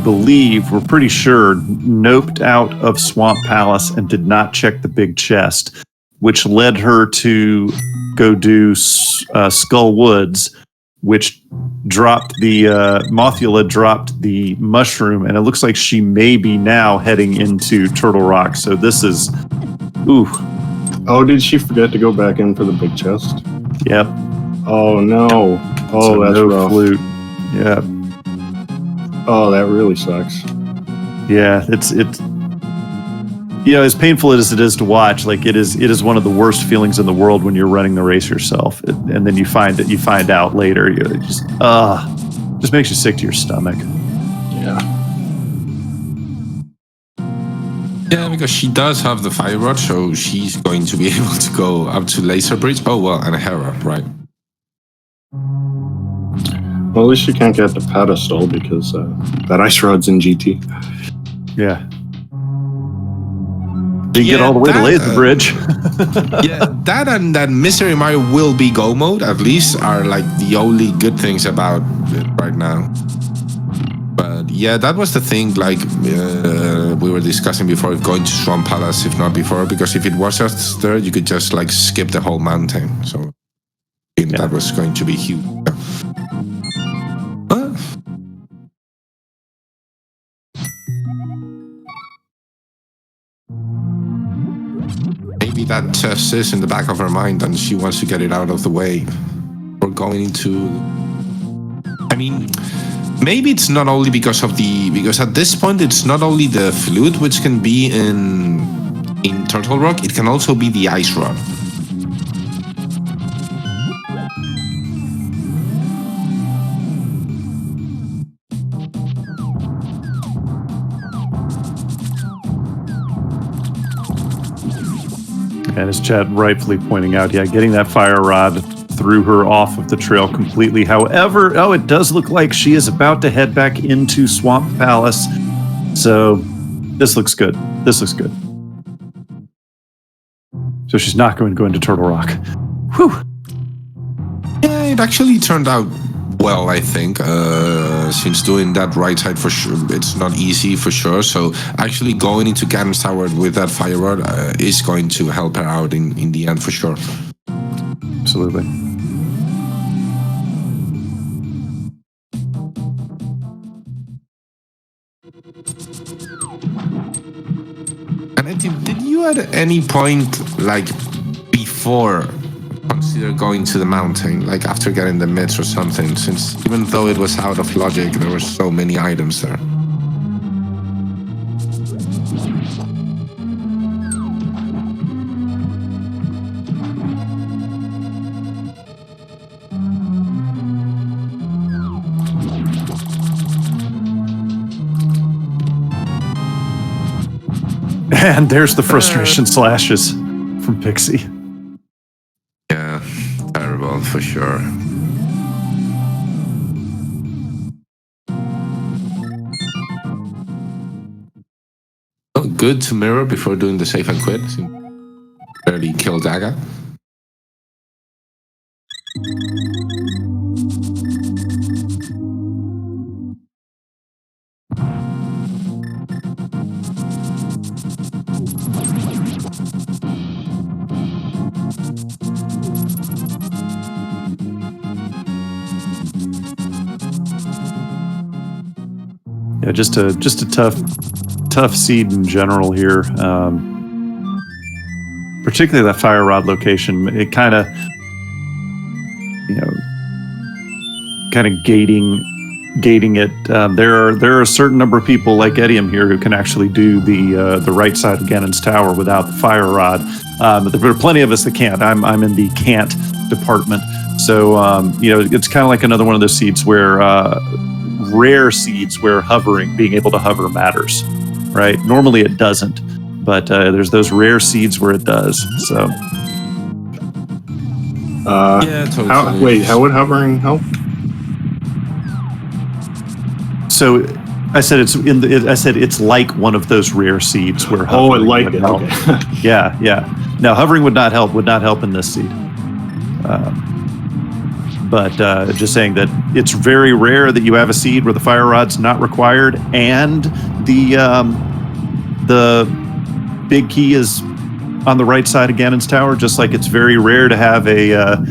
pretty sure, noped out of Swamp Palace and did not check the big chest, which led her to go do Skull Woods, which dropped Mothula dropped the mushroom, and it looks like she may be now heading into Turtle Rock. So this is, ooh. Oh, did she forget to go back in for the big chest? Yep. Oh no! Oh, So that's no rough. flute. Yeah. Oh, that really sucks. Yeah, it's as painful as it is to watch, like it is one of the worst feelings in the world when you're running the race yourself, and then you find out later. It just makes you sick to your stomach. Yeah. Yeah, because she does have the fire rod, so she's going to be able to go up to Laser Bridge. Oh well, and a Hera, right? Well, at least you can't get the pedestal because that ice rod's in GT. Yeah. You get all the way to Laser Bridge. Yeah, that and that Mystery Mario will be go mode, at least, are like the only good things about it right now. But yeah, that was the thing, like we were discussing before, going to Swamp Palace, if not before, because if it was just there, you could just like skip the whole mountain. So that was going to be huge. Maybe that chest is in the back of her mind and she wants to get it out of the way. Or going into... I mean, maybe it's not only because of because at this point it's not only the flute which can be in Turtle Rock, it can also be the ice rod. And as Chad rightfully pointing out, getting that fire rod threw her off of the trail completely. However, it does look like she is about to head back into Swamp Palace. So this looks good. So she's not going to go into Turtle Rock. Whew. Yeah, it actually turned out well, I think. Since doing that right side for sure, it's not easy for sure. So actually going into Ganon's Tower with that fire rod is going to help her out in the end for sure. Absolutely. And did you at any point, like before, consider going to the mountain, like after getting the mitts or something, since even though it was out of logic, there were so many items there? And there's the frustration slashes from Pixie. Yeah, terrible for sure. Oh, good to mirror before doing the save and quit. Barely killed Daga. Yeah, just a tough seed in general here. Particularly that fire rod location. It kind of, kind of gating it. There are a certain number of people like Edium here who can actually do the right side of Ganon's tower without the fire rod. But there are plenty of us that can't. I'm in the can't department. So it's kind of like another one of those seeds where rare seeds where being able to hover matters, right? Normally it doesn't, but there's those rare seeds where it does. So. Yeah, totally. How would hovering help? So I said it's like one of those rare seeds where hovering would help. Okay. Yeah. Now hovering would not help in this seed. But just saying that it's very rare that you have a seed where the fire rod's not required and the big key is on the right side of Ganon's tower. Just like it's very rare to have a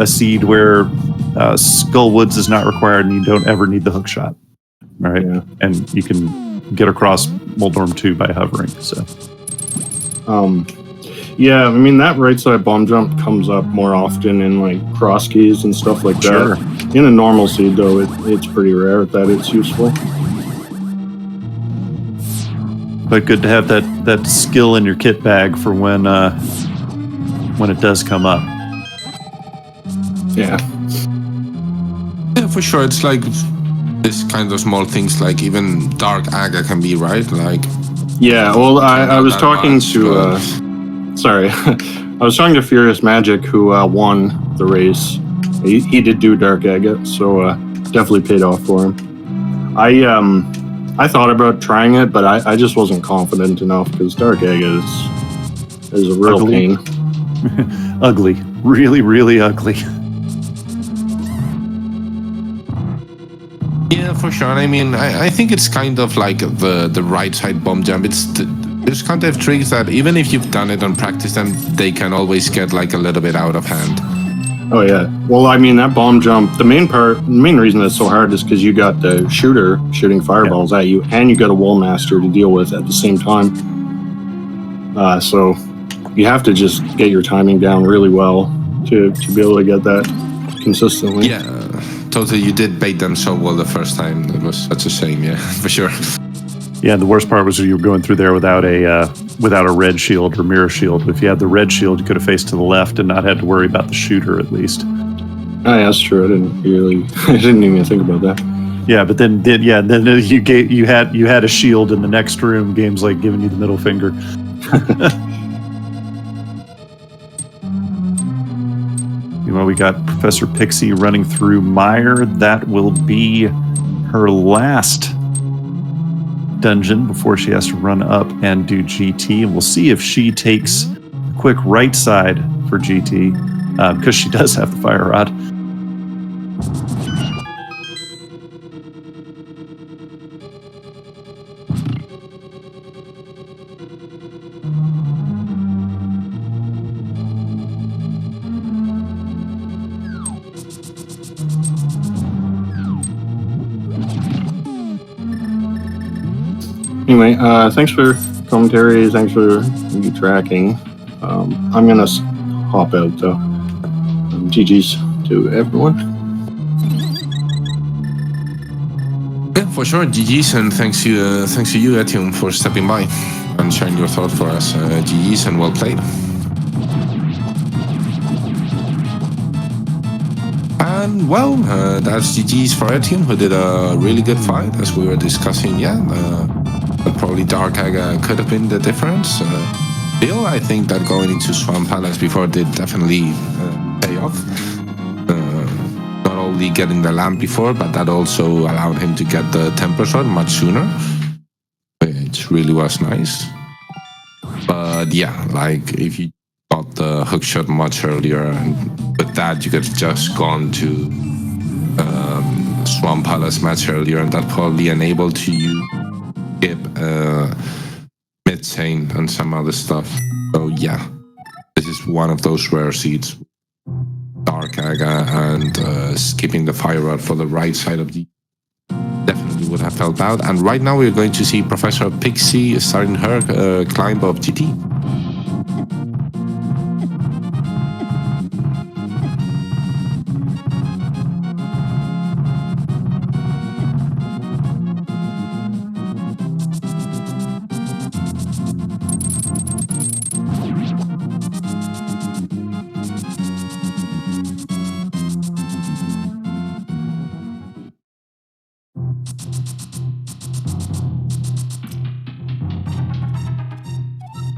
seed where Skullwoods is not required and you don't ever need the hook shot. All right, Yeah. and you can get across Moldorm 2 by hovering. So, yeah, I mean that right side bomb jump comes up more often in like cross keys and stuff like Sure. that. In a normal seed, though, it's pretty rare that it's useful. but good to have that skill in your kit bag for when it does come up. Yeah. Yeah, for sure. It's like this kind of small things, like even Dark Aga can be, right? Like, Yeah, well, I was that talking much, to, sorry, I was talking to Furious Magic, who won the race. He did do Dark Agate, so definitely paid off for him. I thought about trying it, but I just wasn't confident enough because Dark Agate is a real Ugly. pain. Ugly, really, really ugly. yeah, for sure. I mean, I think it's kind of like the right side bomb jump. There's kind of tricks that even if you've done it and practiced them, they can always get like a little bit out of hand. Oh yeah. Well, I mean that bomb jump. The main reason it's so hard is because you got the shooter shooting fireballs at you, and you got a wall master to deal with at the same time. So you have to just get your timing down really well to be able to get that consistently. Yeah, totally. You did bait them so well the first time. It was such a shame. Yeah, for sure. Yeah, the worst part was you were going through there without a red shield or mirror shield. If you had the red shield, you could have faced to the left and not had to worry about the shooter at least. Oh, yeah, that's true. I didn't even think about that. Yeah, but then you had a shield in the next room. Games like giving you the middle finger. We got Professor Pixie running through Mire. That will be her last dungeon before she has to run up and do GT. And we'll see if she takes a quick right side for GT, because she does have the fire rod. Anyway, thanks for commentary. Thanks for you tracking. I'm gonna hop out though. GG's to everyone. Yeah, for sure. GG's, and thanks to you, Etium, for stepping by and sharing your thought for us. GG's and well played. And well, that's GG's for Etium, who did a really good fight, as we were discussing. Yeah, but probably Dark Aga could have been the difference. Still, I think that going into Swamp Palace before did definitely pay off. Not only getting the lamp before, but that also allowed him to get the Temper Sword much sooner, which really was nice. But yeah, like if you got the hook shot much earlier, and with that you could have just gone to Swamp Palace much earlier, and that probably enabled you skip mid-chain and some other stuff. So yeah, this is one of those rare seeds. Dark Aga and skipping the fire rod for the right side of the definitely would have helped out. And right now we're going to see Professor Pixie starting her climb of GT.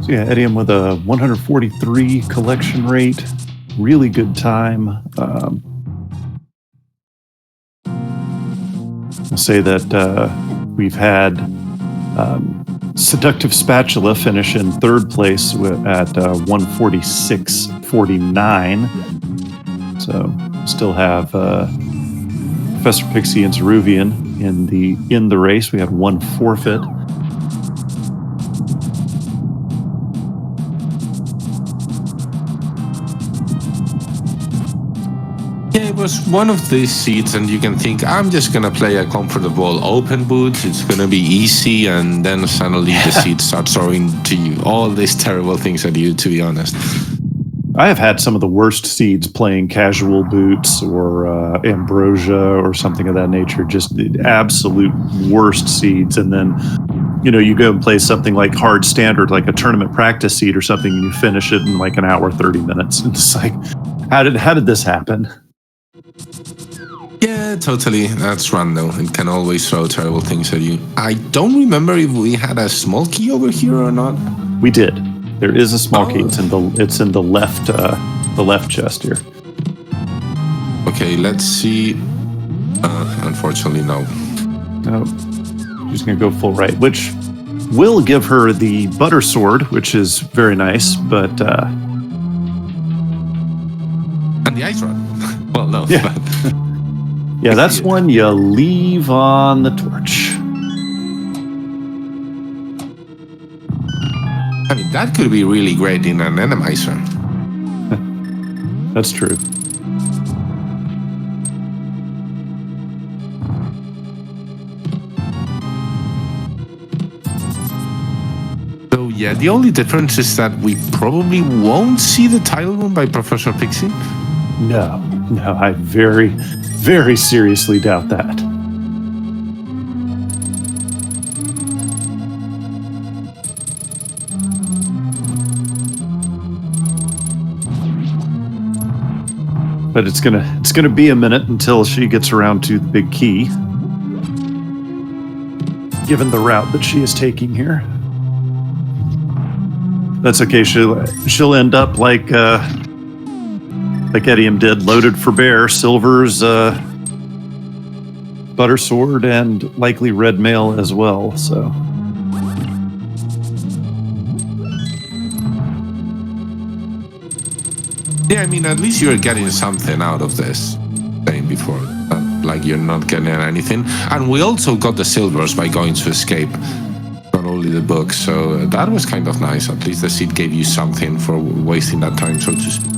So yeah, Edium with a 143 collection rate, really good time. I'll say that we've had Seductive Spatula finish in third place at 146.49. So still have Professor Pixie and Zeruvian in the race. We had one forfeit. Yeah, it was one of these seats, and you can think, I'm just going to play a comfortable open boot. It's going to be easy, and then suddenly the seat starts throwing to you all these terrible things at you, to be honest. I have had some of the worst seeds playing casual boots or ambrosia or something of that nature, just the absolute worst seeds. And then, you go and play something like hard standard, like a tournament practice seed or something, and you finish it in like an hour, 30 minutes. And it's like, how did this happen? Yeah, totally. That's random. It can always throw terrible things at you. I don't remember if we had a small key over here or not. We did. There is a small key. It's in the left chest here. Okay, let's see. Unfortunately, no. No, she's gonna go full right, which will give her the butter sword, which is very nice. But and the ice rod. Well, no. Yeah. But yeah, that's one you leave on the torch. I mean, that could be really great in an randomizer. That's true. So yeah, the only difference is that we probably won't see the title room by Professor Pixie. No, I very, very seriously doubt that. But it's gonna be a minute until she gets around to the big key, given the route that she is taking here. That's okay. She'll end up like Edium did, loaded for bear, silvers, butter sword, and likely red mail as well. So. Yeah, I mean, at least you're getting something out of this. Saying before, like you're not getting anything. And we also got the silvers by going to escape, not only the book. So that was kind of nice. At least the seed gave you something for wasting that time, so to speak.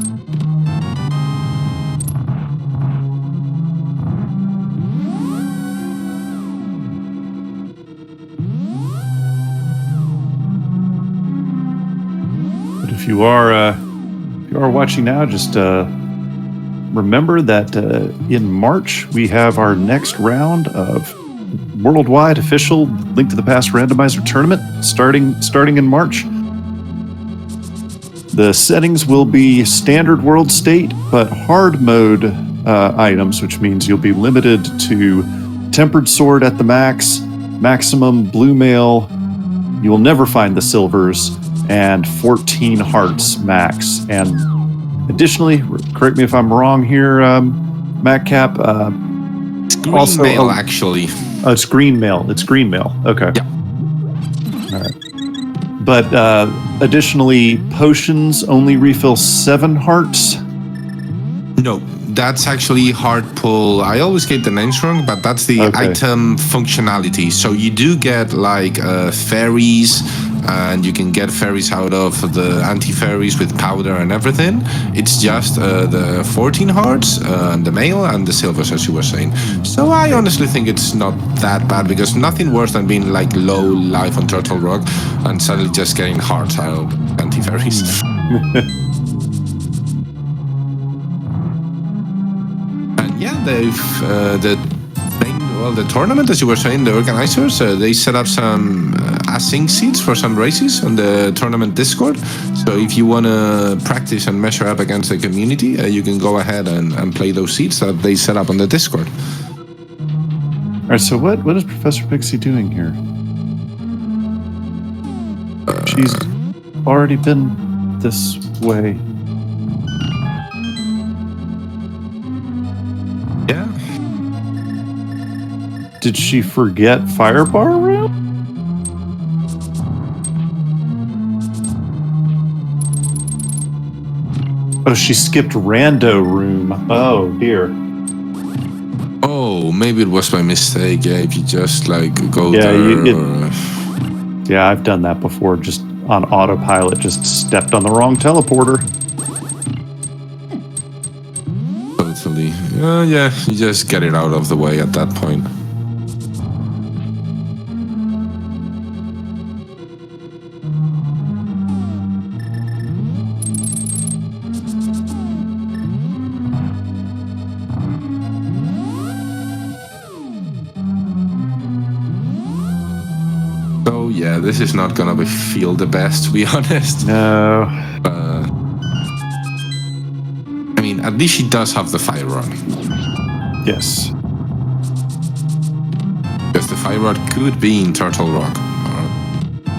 But if you are watching now, just remember that in March we have our next round of worldwide official Link to the Past randomizer tournament starting in March. The settings will be standard world state, but hard mode items, which means you'll be limited to tempered sword at the maximum blue mail. You will never find the silvers, and 14 hearts max. And additionally, correct me if I'm wrong here, MacCap. It's green also, mail, actually. Oh, it's green mail. It's green mail. Okay. Yeah. All right. But additionally, potions only refill 7 hearts. No, that's actually hard pull. I always get the names wrong, but that's the Okay. item functionality. So you do get like fairies, and you can get fairies out of the anti-fairies with powder and everything. It's just the 14 hearts, the male, and the silvers, as you were saying. So I honestly think it's not that bad, because nothing worse than being like low life on Turtle Rock and suddenly just getting hearts out of anti-fairies. And yeah, the tournament, as you were saying, the organizers, they set up some async seats for some races on the tournament Discord. So if you want to practice and measure up against the community, you can go ahead and play those seats that they set up on the Discord. All right, so what is Professor Pixie doing here? She's already been this way. Yeah. Did she forget Firebar Room? Oh, she skipped Rando Room. Oh, dear. Oh, maybe it was by mistake. Yeah, if you just like go Yeah, there. Yeah, I've done that before. Just on autopilot, just stepped on the wrong teleporter. Totally. Yeah, you just get it out of the way at that point. So yeah, this is not gonna feel the best, to be honest. No. I mean, at least she does have the fire rod. Yes. Because the fire rod could be in Turtle Rock, or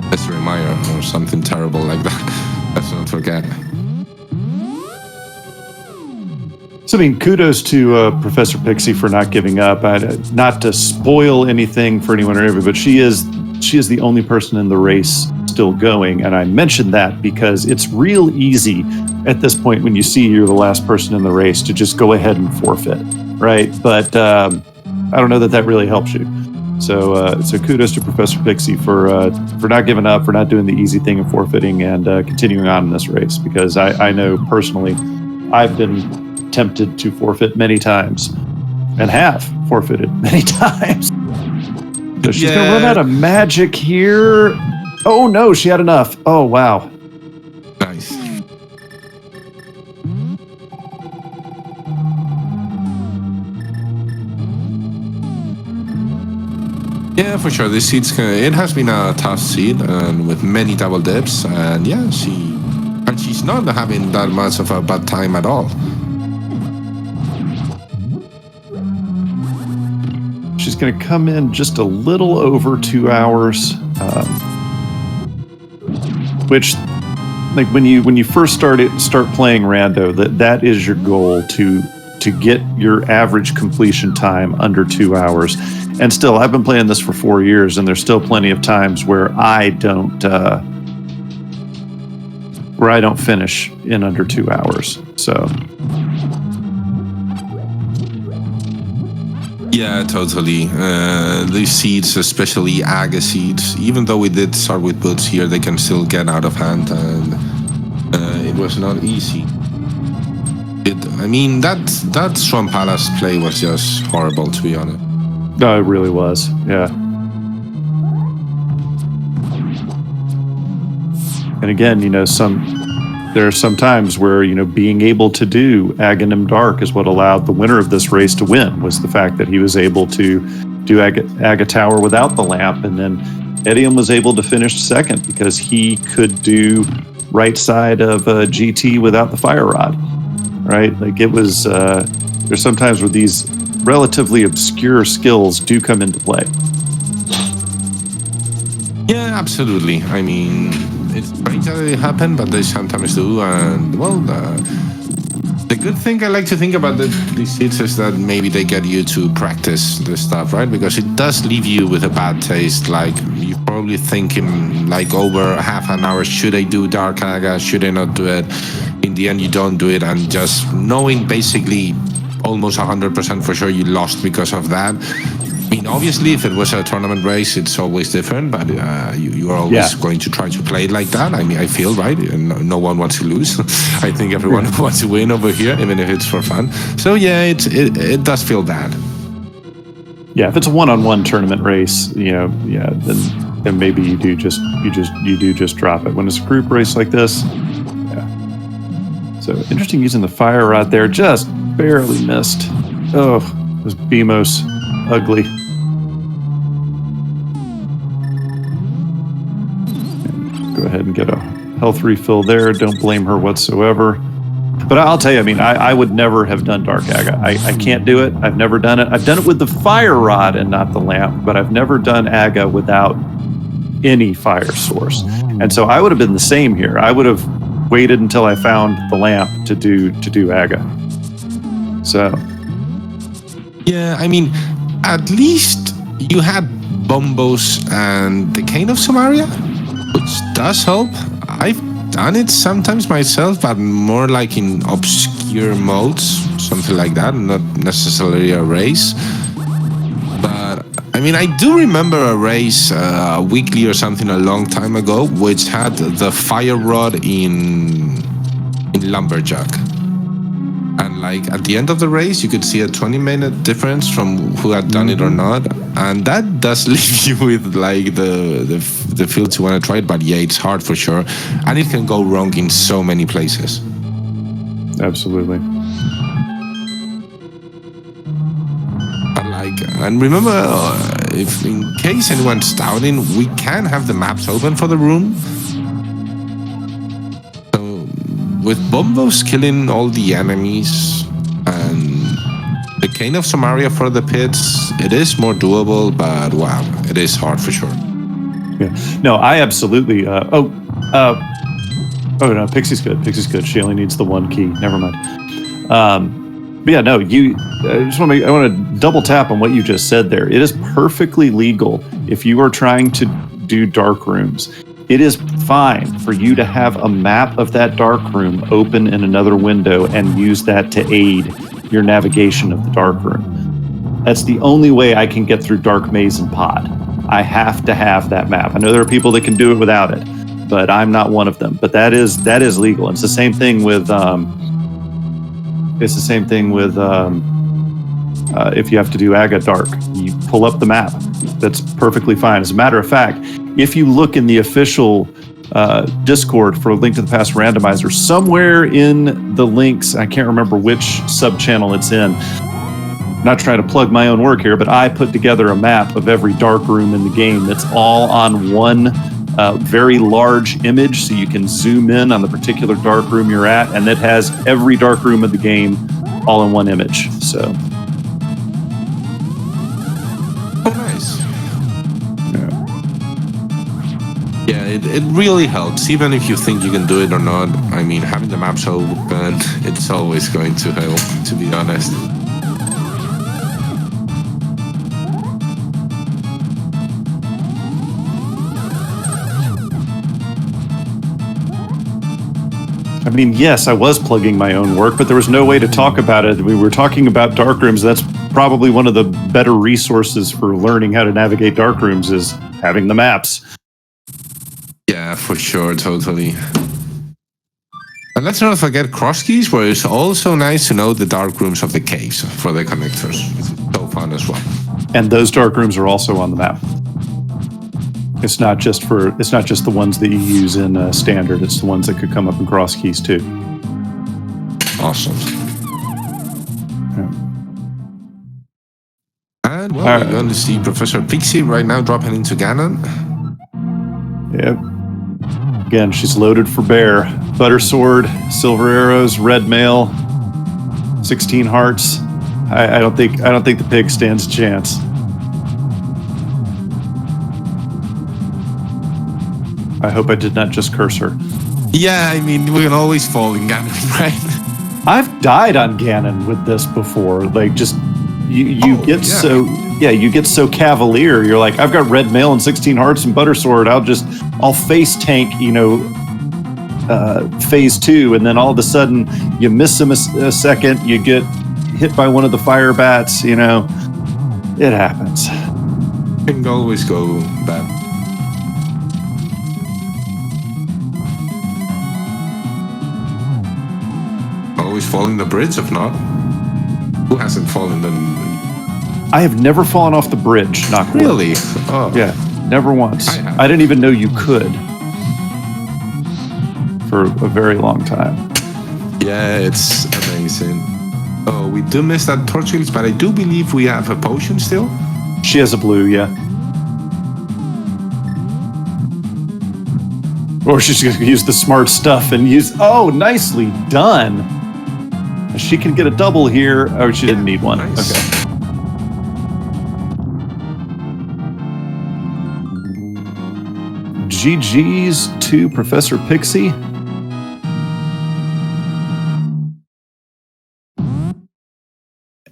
Randomizer, or something terrible like that. Let's not forget. So, I mean, kudos to Professor Pixie for not giving up. Not to spoil anything for anyone or everyone, but she is the only person in the race still going. And I mentioned that because it's real easy at this point when you see you're the last person in the race to just go ahead and forfeit, right? But I don't know that really helps you. So kudos to Professor Pixie for not giving up, for not doing the easy thing of forfeiting and continuing on in this race. Because I know personally, I've been tempted to forfeit many times and have forfeited many times. So she's going to run out of magic here. Oh no, she had enough. Oh wow. Nice. Yeah, for sure. This seat's it has been a tough seat and with many double dips, and yeah, she's not having that much of a bad time at all. She's going to come in just a little over 2 hours, which, like when you first start playing Rando, that is your goal to get your average completion time under 2 hours. And still, I've been playing this for 4 years, and there's still plenty of times where I don't finish in under 2 hours. So. Yeah, totally. These seeds, especially Aga seeds, even though we did start with boots here, they can still get out of hand, and it was not easy. That Swamp Palace play was just horrible, to be honest. No, it really was. Yeah. And again, there are some times where, being able to do Aghanim Dark is what allowed the winner of this race to win, was the fact that he was able to do Aga Tower without the lamp. And then Edium was able to finish second because he could do right side of GT without the fire rod, right? Like it was, there's sometimes where these relatively obscure skills do come into play. Yeah, absolutely. I mean, it's strange that they happen, but they sometimes do. And well, the good thing I like to think about these seeds is that maybe they get you to practice this stuff, right? Because it does leave you with a bad taste. Like you're probably thinking like over half an hour, should I do Dark Aga? Should I not do it? In the end, you don't do it, and just knowing basically almost 100% for sure you lost because of that, I mean, obviously, if it was a tournament race, it's always different, but you are always going to try to play it like that. I mean, I feel, right? And no one wants to lose. I think everyone wants to win over here, even if it's for fun. So, yeah, it does feel bad. Yeah, if it's a one-on-one tournament race, then maybe you do just drop it. When it's a group race like this, So interesting using the fire rod there, just barely missed. Oh, this BMOS ugly. Go ahead and get a health refill there. Don't blame her whatsoever. But I'll tell you, I mean, I would never have done Dark Aga. I can't do it. I've never done it. I've done it with the fire rod and not the lamp, but I've never done Aga without any fire source. And so I would have been the same here. I would have waited until I found the lamp to do Aga. So. Yeah, I mean, at least you had Bombos and the Cane of Samaria, which does help. I've done it sometimes myself, but more like in obscure modes, something like that, not necessarily a race. But I mean, I do remember a race, weekly or something, a long time ago, which had the fire rod in Lumberjack. And like at the end of the race, you could see a 20-minute difference from who had done it or not, and that does leave you with like the fields you want to try it. But yeah, it's hard for sure, and it can go wrong in so many places. Absolutely. But like, and remember, if in case anyone's doubting, we can have the maps open for the room. With Bombos killing all the enemies and the Cane of Samaria for the pits, it is more doable, but wow, it is hard for sure. Yeah. No, I absolutely. Oh no, Pixie's good. Pixie's good. She only needs the one key. Never mind. But yeah, no, I want to double tap on what you just said there. It is perfectly legal if you are trying to do dark rooms. It is fine for you to have a map of that dark room open in another window and use that to aid your navigation of the dark room. That's the only way I can get through Dark Maze and Pod. I have to have that map. I know there are people that can do it without it, but I'm not one of them. But that is legal. It's the same thing with if you have to do Aga Dark, you pull up the map. That's perfectly fine. As a matter of fact, if you look in the official Discord for Link to the Past Randomizer, somewhere in the links, I can't remember which sub-channel it's in. I'm not trying to plug my own work here, but I put together a map of every dark room in the game that's all on one very large image, so you can zoom in on the particular dark room you're at, and it has every dark room of the game all in one image. So. Oh, nice. Yeah, it really helps, even if you think you can do it or not. I mean, having the maps open, it's always going to help, to be honest. I mean, yes, I was plugging my own work, but there was no way to talk about it. We were talking about dark rooms. That's probably one of the better resources for learning how to navigate dark rooms is having the maps. Yeah, for sure, totally. And let's not forget cross keys, where it's also nice to know the dark rooms of the caves for the connectors. It's so fun as well. And those dark rooms are also on the map. It's not just the ones that you use in standard. It's the ones that could come up in cross keys too. Awesome. Yeah. And well, we're going to see Professor Pixie right now dropping into Ganon. Yep. Again, she's loaded for bear. Butter sword, silver arrows, red mail, 16 hearts. I don't think the pig stands a chance. I hope I did not just curse her. Yeah, I mean, we can always fall in Ganon, right? I've died on Ganon with this before. Like, just you get so cavalier. You're like, I've got red mail and 16 hearts and butter sword. I'll face tank, phase 2, and then all of a sudden you miss him a second. You get hit by one of the fire bats. It happens. Can always go bad. Always falling the bridge, if not. Who hasn't fallen then? I have never fallen off the bridge, knock wood. Really? Oh. Yeah, never once. I have. I didn't even know you could for a very long time. Yeah, it's amazing. Oh, we do miss that torch wheels, but I do believe we have a potion still. She has a blue, yeah. Or she's going to use the smart stuff and use... Oh, nicely done. She can get a double here. Oh, she didn't need one. Nice. Okay. GG's to Professor Pixie.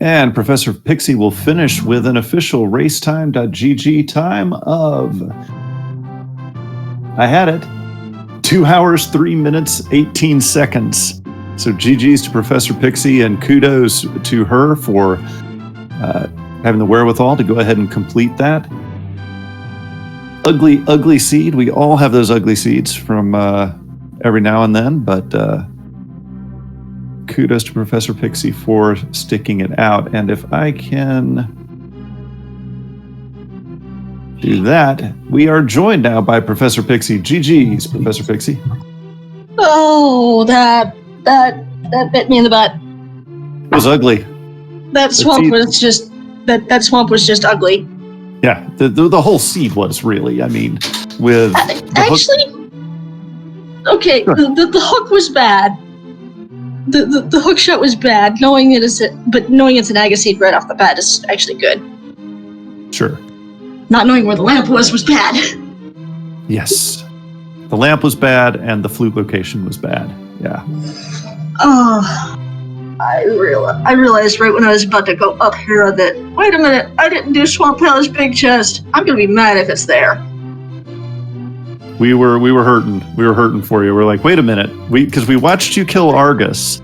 And Professor Pixie will finish with an official racetime.gg time of... I had it. 2 hours, 3 minutes, 18 seconds. So GG's to Professor Pixie, and kudos to her for having the wherewithal to go ahead and complete that. Ugly, ugly seed. We all have those ugly seeds from every now and then, but kudos to Professor Pixie for sticking it out. And if I can do that, we are joined now by Professor Pixie. GG's, Professor Pixie. Oh, that bit me in the butt. It was ugly. That swamp was just that swamp was just ugly. Yeah, the whole seed was really. I mean, with actually, okay, Sure. the hook was bad. The hook shot was bad. Knowing it's an agaseed right off the bat is actually good. Sure. Not knowing where the lamp was bad. Yes. The lamp was bad and the flute location was bad. Yeah. Oh, I realized right when I was about to go up here that, wait a minute, I didn't do Swamp Palace Big Chest. I'm going to be mad if it's there. We were hurting. We were hurting for you. We're like, wait a minute. Because we watched you kill Argus.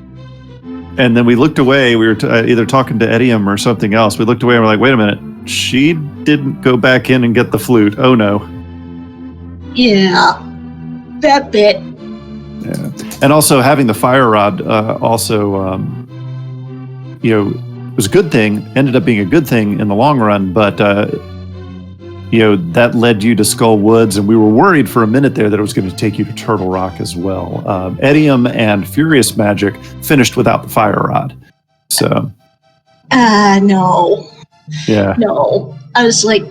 And then we looked away. We were either talking to Edium or something else. We looked away and we're like, wait a minute. She didn't go back in and get the flute. Oh, no. Yeah. That bit. Yeah. And also having the fire rod was a good thing, ended up being a good thing in the long run, but that led you to Skull Woods, and we were worried for a minute there that it was going to take you to Turtle Rock as well. Edium and Furious Magic finished without the fire rod. So No. Yeah. No. I was like,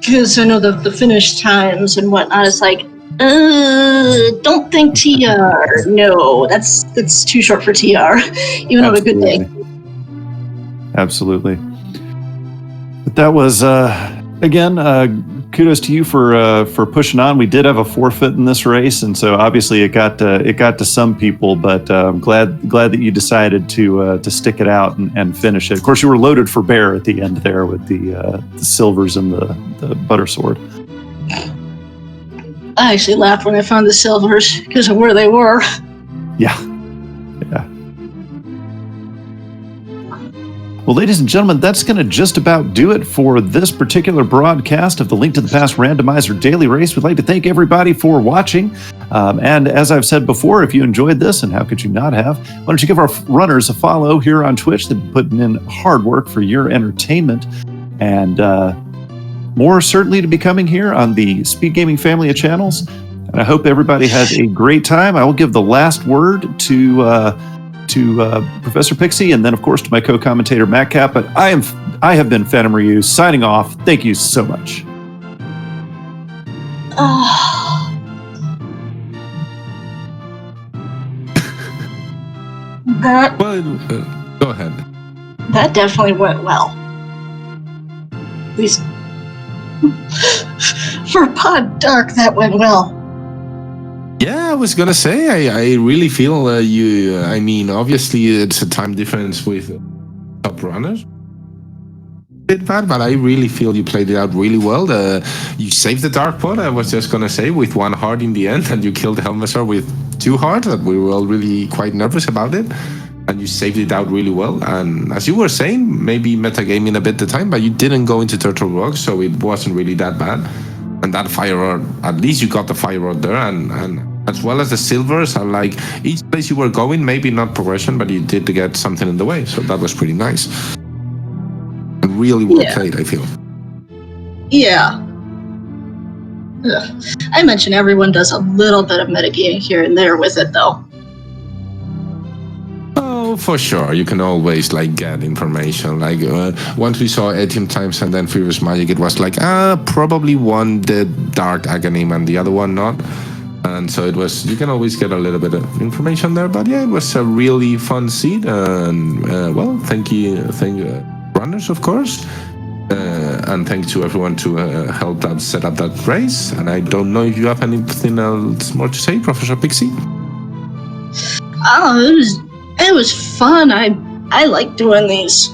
because I know the finish times and whatnot. I was like, don't think TR. No, that's too short for TR. Even on a good day. Absolutely. But that was again, kudos to you for pushing on. We did have a forfeit in this race, and so obviously it got to some people. But I'm glad that you decided to stick it out and finish it. Of course, you were loaded for bear at the end there with the silvers and the butter sword. I actually laughed when I found the silvers because of where they were. Yeah. Well, ladies and gentlemen, that's going to just about do it for this particular broadcast of the Link to the Past Randomizer Daily Race. We'd like to thank everybody for watching. And as I've said before, if you enjoyed this, and how could you not have, why don't you give our runners a follow here on Twitch? They've been putting in hard work for your entertainment. And more certainly to be coming here on the Speed Gaming family of channels. And I hope everybody has a great time. I will give the last word to Professor Pixie, and then of course to my co-commentator Matt Cap. But I have been Phantom Ryu signing off. Thank you so much. Go ahead. That definitely went well. At least for Pod Dark, that went well. Yeah, I was gonna say, I really feel you. I mean, obviously it's a time difference with top runners. Bit bad, but I really feel you played it out really well. You saved the dark pot. I was just gonna say, with one heart in the end, and you killed Helmazar with 2 hearts. That we were all really quite nervous about it. and you saved it out really well. And as you were saying, maybe metagaming a bit the time, but you didn't go into Turtle Rock, so it wasn't really that bad. And that fire rod, at least you got the fire rod there, and as well as the silvers, and like each place you were going, maybe not progression, but you did get something in the way, so that was pretty nice. And really well played, I feel. Yeah. Ugh. I mentioned everyone does a little bit of metagaming here and there with it, though. Oh, for sure. You can always like get information. Like once we saw 18 times and then Furious Magic, it was like, probably one did Dark Agony and the other one not. And so it was, you can always get a little bit of information there. But yeah, it was a really fun seed. And well, thank you, runners, of course. And thank you to everyone to help us set up that race. And I don't know if you have anything else more to say, Professor Pixie? Oh, it was fun. I like doing these.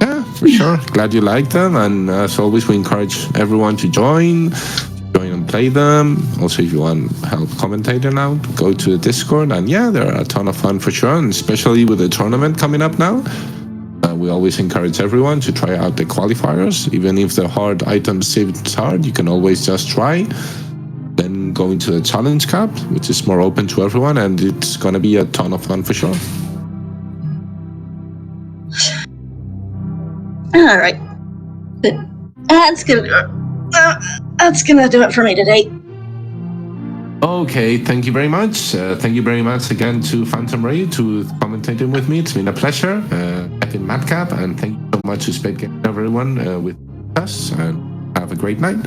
Yeah, for sure. Glad you liked them. And as always, we encourage everyone to join and play them. Also, if you want help commentating now, go to the Discord. And yeah, they're a ton of fun for sure. And especially with the tournament coming up now. We always encourage everyone to try out the qualifiers. Even if the hard items seems hard, you can always just try. Then go into the Challenge Cup, which is more open to everyone, and it's going to be a ton of fun for sure. All right. That's gonna do it for me today. Okay, thank you very much. Thank you very much again to Phantom Ray to commentating with me. It's been a pleasure. Kevin Madcap, and thank you so much to Spade Game everyone with us, and have a great night.